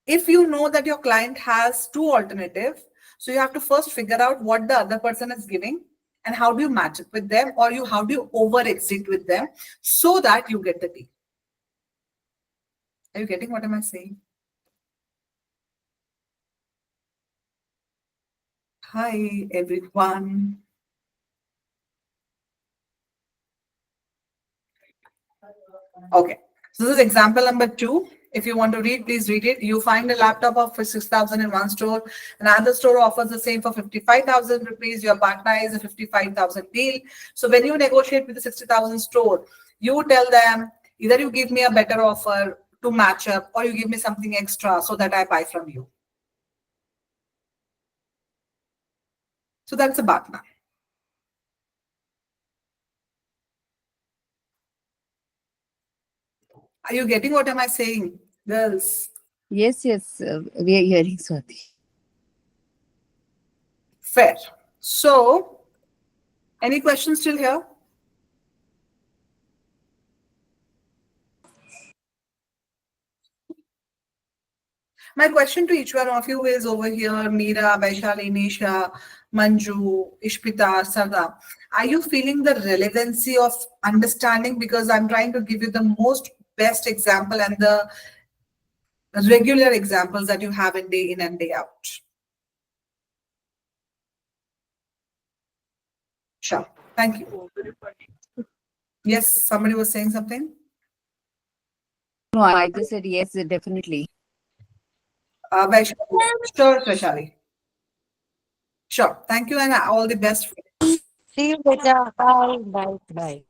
If you know that your client has two alternatives, so you have to first figure out what the other person is giving and how do you match it with them, or how do you over exit with them so that you get the deal. Are you getting what am I saying? Hi, everyone. Okay, so this is example number 2. If you want to read, please read it. You find a laptop of 6,000 in one store. Another store offers the same for 55,000 rupees. Your partner is a 55,000 deal. So when you negotiate with the 60,000 store, you tell them either you give me a better offer to match up, or you give me something extra so that I buy from you. So that's a partner. Are you getting what am I saying, girls? Yes, yes, we are hearing Swati. Fair. So, any questions still here? My question to each one of you is over here, Meera, Vaishali, Nisha, Manju, Ishpita, Sada. Are you feeling the relevancy of understanding? Because I'm trying to give you the most best example and the regular examples that you have in day in and day out. Sure. Thank you. Yes, somebody was saying something? No, I just said yes, definitely. Vaishali. Sure, Vaishali. Sure. Thank you and all the best. See you later. Bye. Bye. Bye.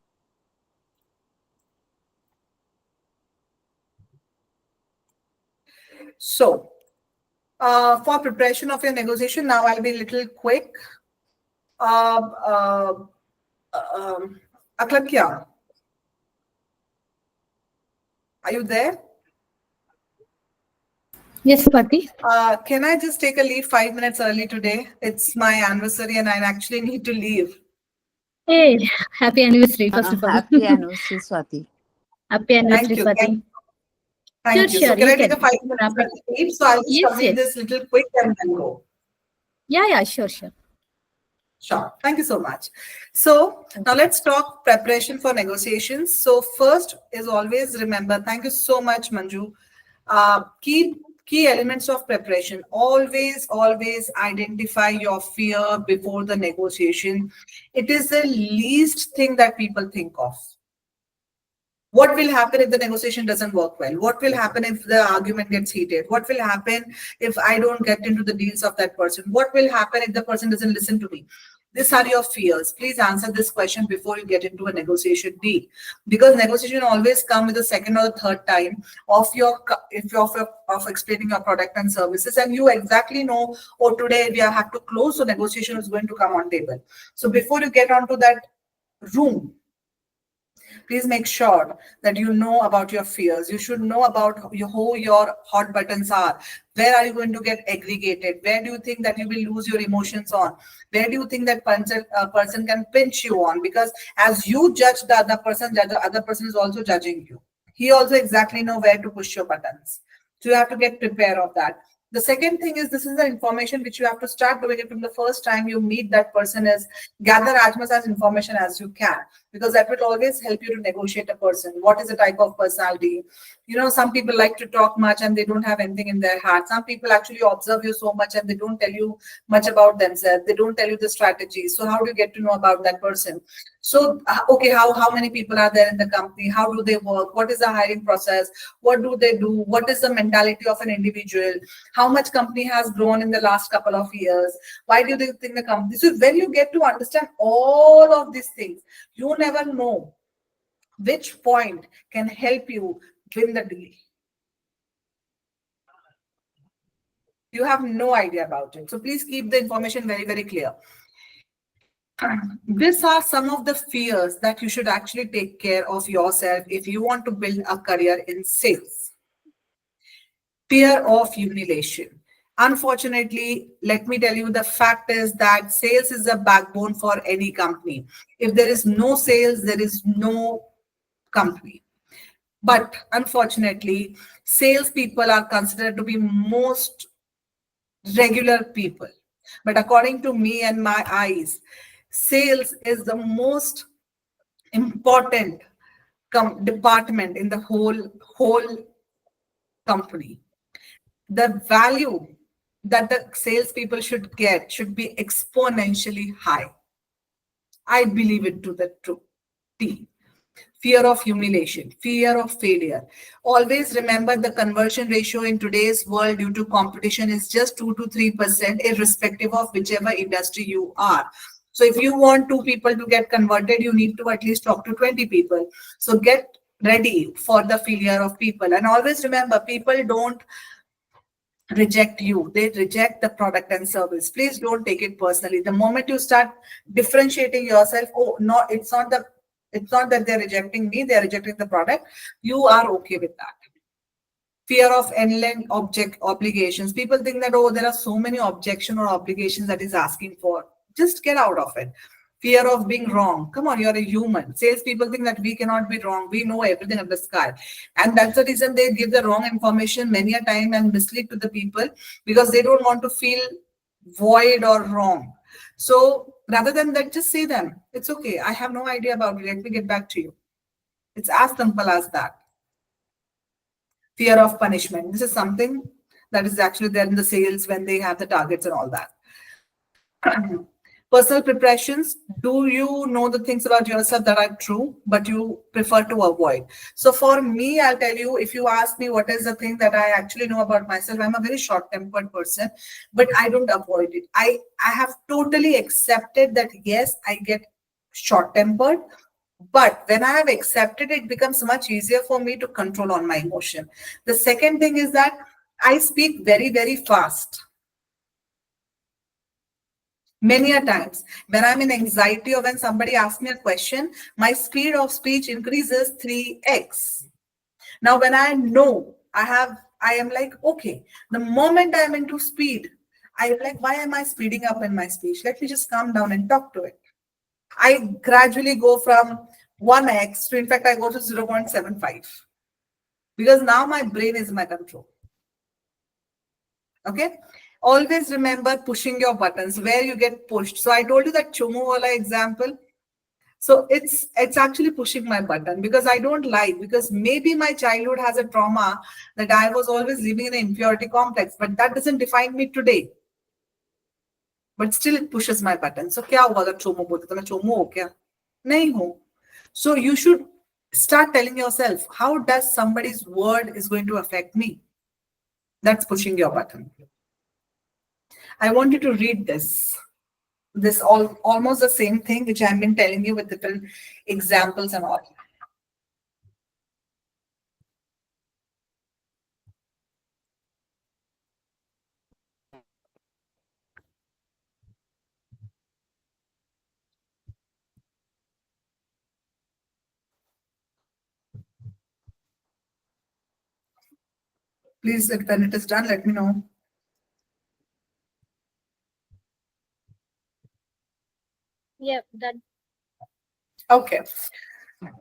So, for preparation of your negotiation, now I'll be a little quick. Aklakya, are you there? Yes, Swati. Can I just take a leave 5 minutes early today? It's my anniversary and I actually need to leave. Hey, happy anniversary, first of all. Happy anniversary, Swati. Happy anniversary, you. Swati. Thank you. Sure, So can you I take can. a 5 minutes leave? So I'll just Yes, complete yes. this little quick and then go. Yeah, sure. Sure. Thank you so much. So now let's talk preparation for negotiations. So first is always remember, thank you so much, Manju. Key elements of preparation. Always identify your fear before the negotiation. It is the least thing that people think of. What will happen if the negotiation doesn't work well? What will happen if the argument gets heated? What will happen if I don't get into the deals of that person? What will happen if the person doesn't listen to me? These are your fears. Please answer this question before you get into a negotiation deal, because negotiation always come with the second or the third time of of explaining your product and services, and you exactly know, oh, today we have to close, so negotiation is going to come on table. So before you get onto that room, please make sure that you know about your fears. You should know about who your hot buttons are. Where are you going to get aggregated? Where do you think that you will lose your emotions on? Where do you think that person can pinch you on? Because as you judge the other person, the other person is also judging you. He also exactly know where to push your buttons. So you have to get prepared of that. The second thing is, this is the information which you have to start doing it from the first time you meet that person, is gather as much as information as you can, because that will always help you to negotiate a person. What is the type of personality? You know, some people like to talk much and they don't have anything in their heart. Some people actually observe you so much and they don't tell you much about themselves. They don't tell you the strategy. So how do you get to know about that person? So, okay, how many people are there in the company? How do they work? What is the hiring process? What do they do? What is the mentality of an individual? How much company has grown in the last couple of years? Why do they think the company? So when you get to understand all of these things, you never know which point can help you win the deal. You have no idea about it. So please keep the information very, very clear. These are some of the fears that you should actually take care of yourself if you want to build a career in sales. Fear of humiliation. Unfortunately, let me tell you, the fact is that sales is a backbone for any company. If there is no sales, there is no company. But unfortunately, salespeople are considered to be most regular people. But according to me and my eyes, sales is the most important department in the whole company. The value that the salespeople should get should be exponentially high. I believe it to the truth. Fear of humiliation, fear of failure. Always remember, the conversion ratio in today's world due to competition is just 2 to 3%, irrespective of whichever industry you are. So if you want 2 people to get converted, you need to at least talk to 20 people. So get ready for the failure of people. And always remember, people don't reject you, they reject the product and service. Please don't take it personally. The moment you start differentiating yourself, oh no, it's not that they're rejecting me, they're rejecting the product, you are okay with that. Fear of endless obligations. People think that, oh, there are so many objection or obligations that is asking for. Just get out of it. Fear of being wrong. Come on, you're a human. Salespeople think that we cannot be wrong. We know everything of the sky. And that's the reason they give the wrong information many a time and mislead to the people, because they don't want to feel void or wrong. So rather than that, just say them, it's okay, I have no idea about it, let me get back to you. It's as simple as that. Fear of punishment. This is something that is actually there in the sales when they have the targets and all that. Personal preparations. Do you know the things about yourself that are true, but you prefer to avoid? So for me, I'll tell you, if you ask me what is the thing that I actually know about myself, I'm a very short-tempered person, but I don't avoid it. I have totally accepted that, yes, I get short-tempered, but when I have accepted it, it becomes much easier for me to control on my emotion. The second thing is that I speak very, very fast. Many a times when I'm in anxiety or when somebody asks me a question, my speed of speech increases 3x. Now, when I know I am like, okay, the moment I'm into speed, I'm like, why am I speeding up in my speech? Let me just calm down and talk to it. I gradually go from 1x to, in fact, I go to 0.75, because now my brain is in my control. Okay. Always remember pushing your buttons, where you get pushed. So I told you that Chomo wala example. So it's actually pushing my button, because I don't like, because maybe my childhood has a trauma that I was always living in an inferiority complex, but that doesn't define me today. But still it pushes my button. So kya hua agar Chomo bolte to main Chomo ho kya? Nahi ho. So you should start telling yourself, how does somebody's word is going to affect me? That's pushing your button. I want you to read this. this almost the same thing which I've been telling you with different examples and all. Please, if when it is done, let me know. Yeah, that Okay.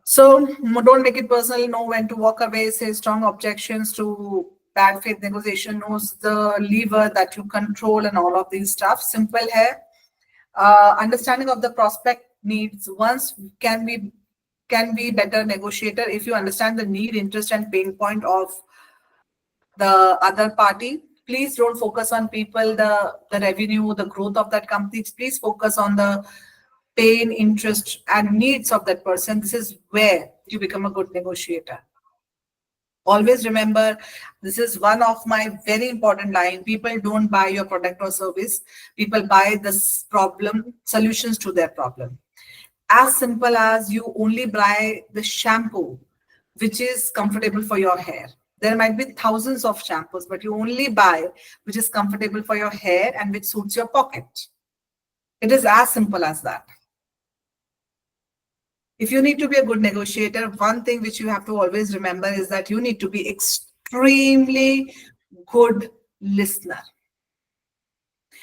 So don't make it personal. Know when to walk away. Say strong objections to bad faith negotiation. Knows the lever that you control and all of these stuff. Simple here. Understanding of the prospect needs once can be better negotiator if you understand the need, interest, and pain point of the other party. Please don't focus on people, the revenue, the growth of that company. Please focus on the pain, interest, and needs of that person. This is where you become a good negotiator. Always remember, this is one of my very important line. People don't buy your product or service. People buy this problem, solutions to their problem. As simple as you only buy the shampoo which is comfortable for your hair. There might be thousands of shampoos, but you only buy which is comfortable for your hair and which suits your pocket. It is as simple as that. If you need to be a good negotiator, one thing which you have to always remember is that you need to be extremely good listener.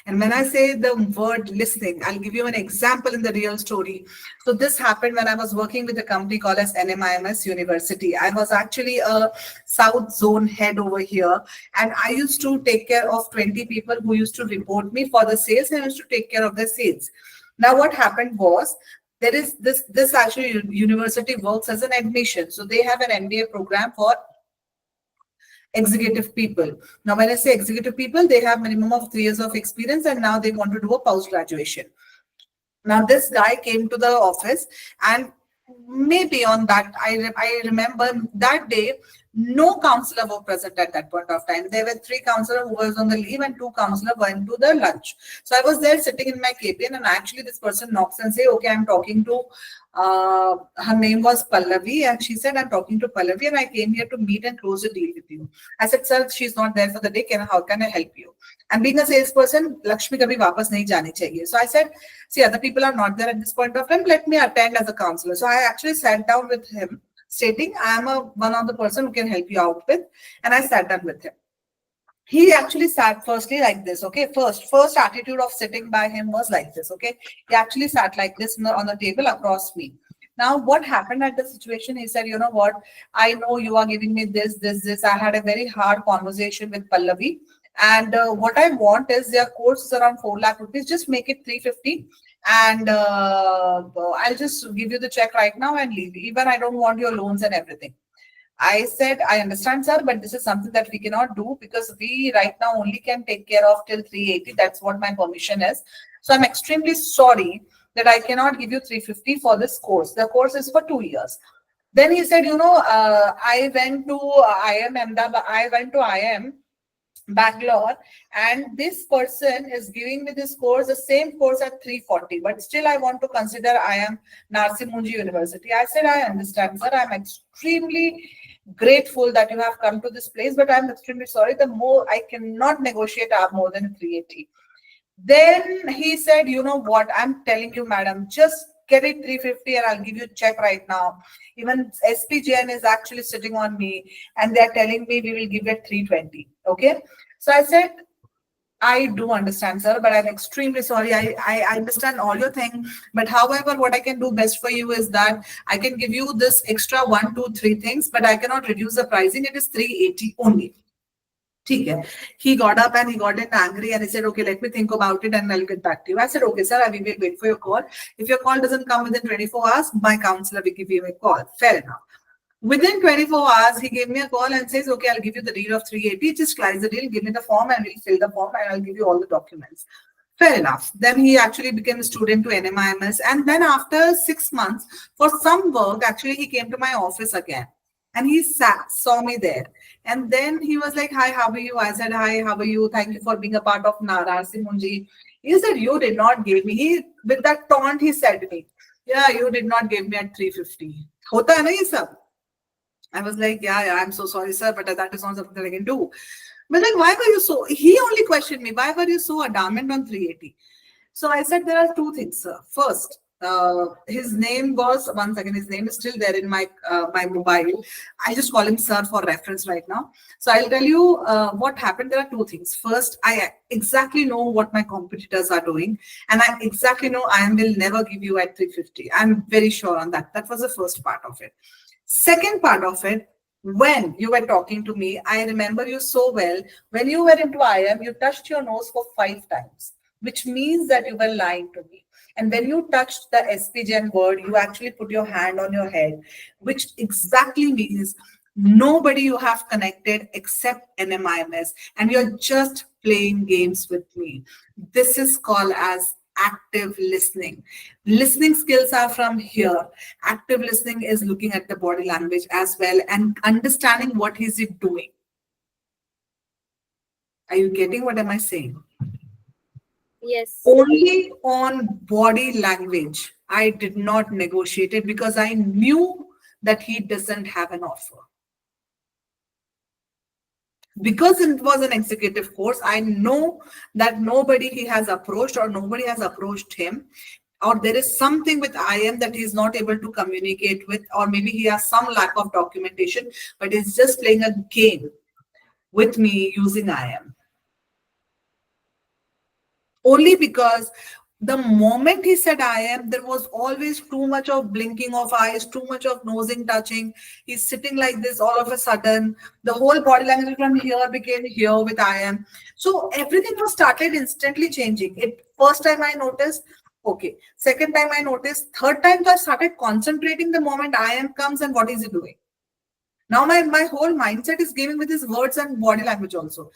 And when I say the word listening, I'll give you an example in the real story. So this happened when I was working with a company called as NMIMS University. I was actually a South Zone head over here. And I used to take care of 20 people who used to report me for the sales, and I used to take care of their sales. Now what happened was, there is this actually university works as an admission. So they have an MBA program for executive people. Now, when I say executive people, they have minimum of 3 years of experience, and now they want to do a post-graduation. Now, this guy came to the office, and maybe on that, I remember that day, no counselor were present at that point of time. There were 3 counselors who was on the leave and 2 counselors went to the lunch. So I was there sitting in my cabin, and actually this person knocks and say, okay, I'm talking to, her name was Pallavi, and she said, I'm talking to Pallavi and I came here to meet and close a deal with you. I said, sir, she's not there for the day. How can I help you? And being a salesperson, Lakshmi kabhi wapas nahi jani chahiye. So I said, see, other people are not there at this point of time. Let me attend as a counselor. So I actually sat down with him, stating, I am one of the person who can help you out with. And I sat down with him. He actually sat firstly like this, okay? First attitude of sitting by him was like this, okay? He actually sat like this on the table across me. Now, what happened at the situation? He said, you know what? I know you are giving me this. I had a very hard conversation with Pallavi. And what I want is their course is around 4 lakh rupees. Just make it 350. And I'll just give you the check right now and leave. Even I don't want your loans and everything. I said, I understand, sir, but this is something that we cannot do because we right now only can take care of till 380. That's what my permission is. So I'm extremely sorry that I cannot give you 350 for this course. The course is for 2 years. Then he said, you know, I went to IIM Bangalore, and this person is giving me this course, the same course at 340, but still I want to consider IIM Narsi Munji University. I said, I understand, sir. I'm extremely grateful that you have come to this place, but I'm extremely sorry. The more I cannot negotiate more than 380. Then he said, you know what? I'm telling you, madam, just get it 350 and I'll give you a check right now. Even SPGN is actually sitting on me and they're telling me we will give it 320. Okay. So I said, I do understand, sir, but I'm extremely sorry. I understand all your thing. But however, what I can do best for you is that I can give you this extra 1, 2, 3 things, but I cannot reduce the pricing. It is 380 only. He got up and he got angry and he said, okay, let me think about it and I'll get back to you. I said, okay, sir, I will wait for your call. If your call doesn't come within 24 hours, my counselor will give you a call. Fair enough. Within 24 hours, he gave me a call and says, okay, I'll give you the deal of 380. Just close the deal, give me the form and we'll fill the form and I'll give you all the documents. Fair enough. Then he actually became a student to NMIMS. And then after 6 months, for some work, actually, he came to my office again. And he saw me there. And then he was like, hi, how are you? I said, hi, how are you? Thank you for being a part of Narsi Munji. He said, you did not give me. He, with that taunt, he said to me, yeah, you did not give me at 350. Hota hai na ye sab? I was like, yeah, I'm so sorry, sir, but that is not something that I can do. But like, why were you so, he only questioned me, why were you so adamant on 380? So I said, there are two things, sir. First, his name was, one second, his name is still there in my mobile. I just call him sir for reference right now. So I'll tell you what happened. There are two things. First, I exactly know what my competitors are doing, and I exactly know I will never give you at 350. I'm very sure on that. That was the first part of it. Second part of it, when you were talking to me, I remember you so well. When you were into IM, you touched your nose for 5 times, which means that you were lying to me. And when you touched the SPGen word, you actually put your hand on your head, which exactly means nobody you have connected except NMIMS, and you're just playing games with me. This is called as active listening. Listening skills are from here. Active listening is looking at the body language as well and understanding what is it doing. Are you getting what am I saying? Yes. Only on body language, I did not negotiate it because I knew that he doesn't have an offer. Because it was an executive course, I know that nobody he has approached or nobody has approached him, or there is something with IM that he is not able to communicate with, or maybe he has some lack of documentation, but he's just playing a game with me using IM. Only because the moment he said IM, there was always too much of blinking of eyes, too much of nosing touching. He's sitting like this all of a sudden. The whole body language from here became here with IM. So everything was started instantly changing. It first time I noticed, okay. Second time I noticed. Third time I started concentrating the moment IM comes and what is he doing. Now my whole mindset is giving with his words and body language also.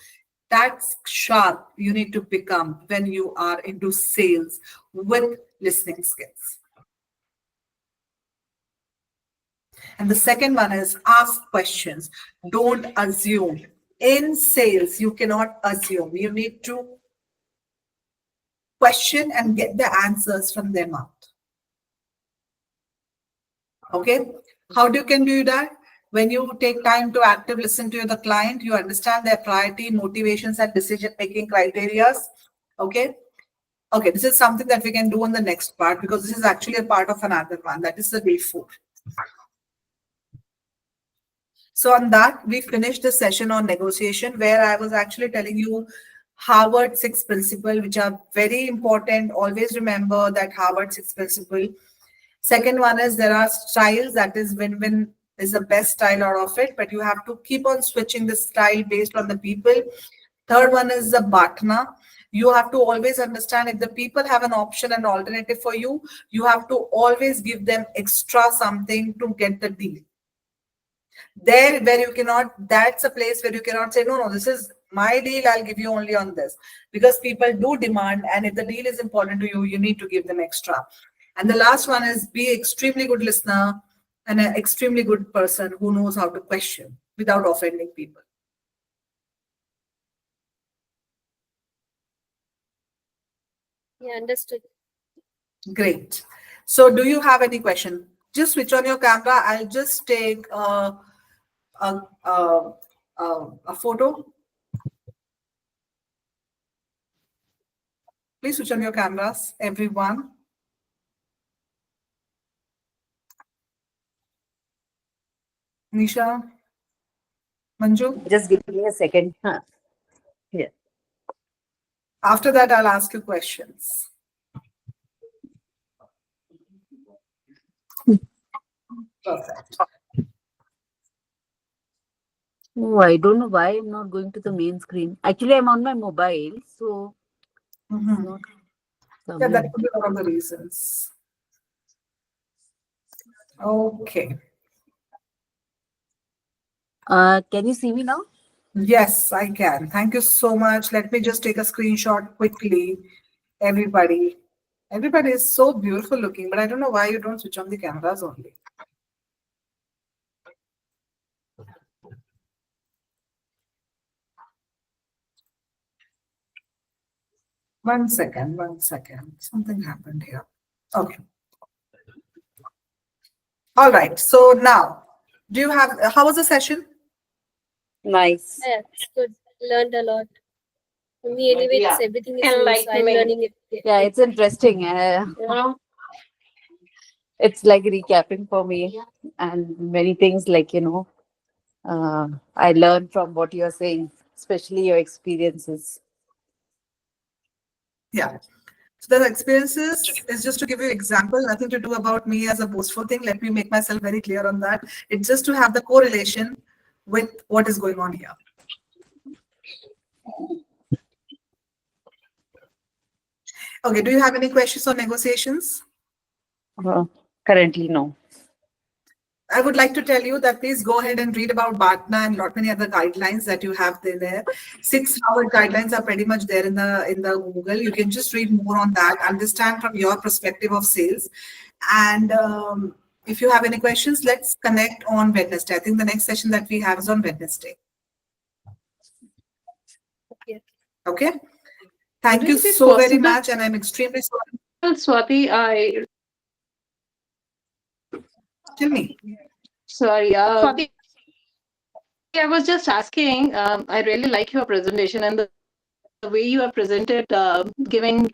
That's sharp you need to become when you are into sales with listening skills. And the second one is ask questions. Don't assume. In sales, you cannot assume. You need to question and get the answers from their mouth. Okay? How can you do that? When you take time to active listen to the client, you understand their priority, motivations, and decision-making criteria. Okay. Okay, this is something that we can do on the next part because this is actually a part of another one. That is the day 4. So on that, we finished the session on negotiation where I was actually telling you Harvard 6 principles, which are very important. Always remember that Harvard 6 principle. Second one is there are styles, that is win-win is the best style out of it, but you have to keep on switching the style based on the people. Third one is the Batna. You have to always understand if the people have an option and alternative for you, you have to always give them extra something to get the deal. There where you cannot, that's a place where you cannot say, no, this is my deal, I'll give you only on this. Because people do demand, and if the deal is important to you, you need to give them extra. And the last one is be extremely good listener and an extremely good person who knows how to question without offending people. Yeah, understood. Great. So do you have any question? Just switch on your camera. I'll just take a photo. Please switch on your cameras, everyone. Nisha, Manju. Just give me a second. Yeah. After that, I'll ask you questions. Perfect. Oh, I don't know why I'm not going to the main screen. Actually, I'm on my mobile, so Mhm. not Yeah, coming. that could be one of the reasons. Okay. Can you see me now? Yes, I can. Thank you so much. Let me just take a screenshot quickly. Everybody. Everybody is so beautiful looking, but I don't know why you don't switch on the cameras only. 1 second, 1 second. Something happened here. Okay. All right. So now, do you have, how was the session? Nice. Yeah, it's good. Learned a lot. For me, anyway, it's everything is new, so I'm learning it. Yeah, it's interesting. It's like recapping for me, and many things like, I learn from what you're saying, especially your experiences. Yeah. So the experiences is just to give you example, nothing to do about me as a boastful thing. Let me make myself very clear on that. It's just to have the correlation with what is going on here. Okay, do you have any questions on negotiations? Currently, no. I would like to tell you that please go ahead and read about BATNA and lot many other guidelines that you have there. 6 Harvard guidelines are pretty much there in the Google. You can just read more on that, understand from your perspective of sales. And if you have any questions, let's connect on Wednesday. I think the next session that we have is on Wednesday. Okay. Okay. Thank you Would it be so very possible- much, and I'm extremely sorry. Swati, Tell me. sorry, Swati, I was just asking, I really like your presentation and the way you have presented, giving,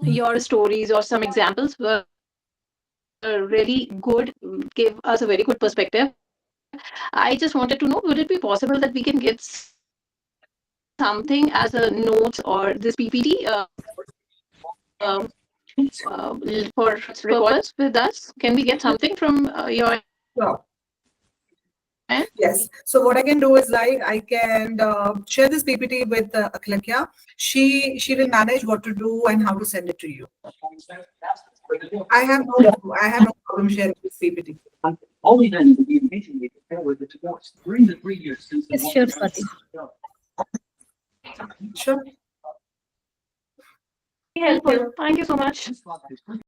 your stories or some examples were really good, gave us a very good perspective. I just wanted to know, would it be possible that we can get something as a notes or this PPT for recorders with us? Can we get something from your Sure. end? Yes. So what I can do is I can share this PPT with Aklakya. She will manage what to do and how to send it to you. I have no problem sharing this PPT. Only then will be amazingly prepared with the divorce during the 3 years since the Yes, sure, Swati. Sure. Helpful. Thank you so much. divorce.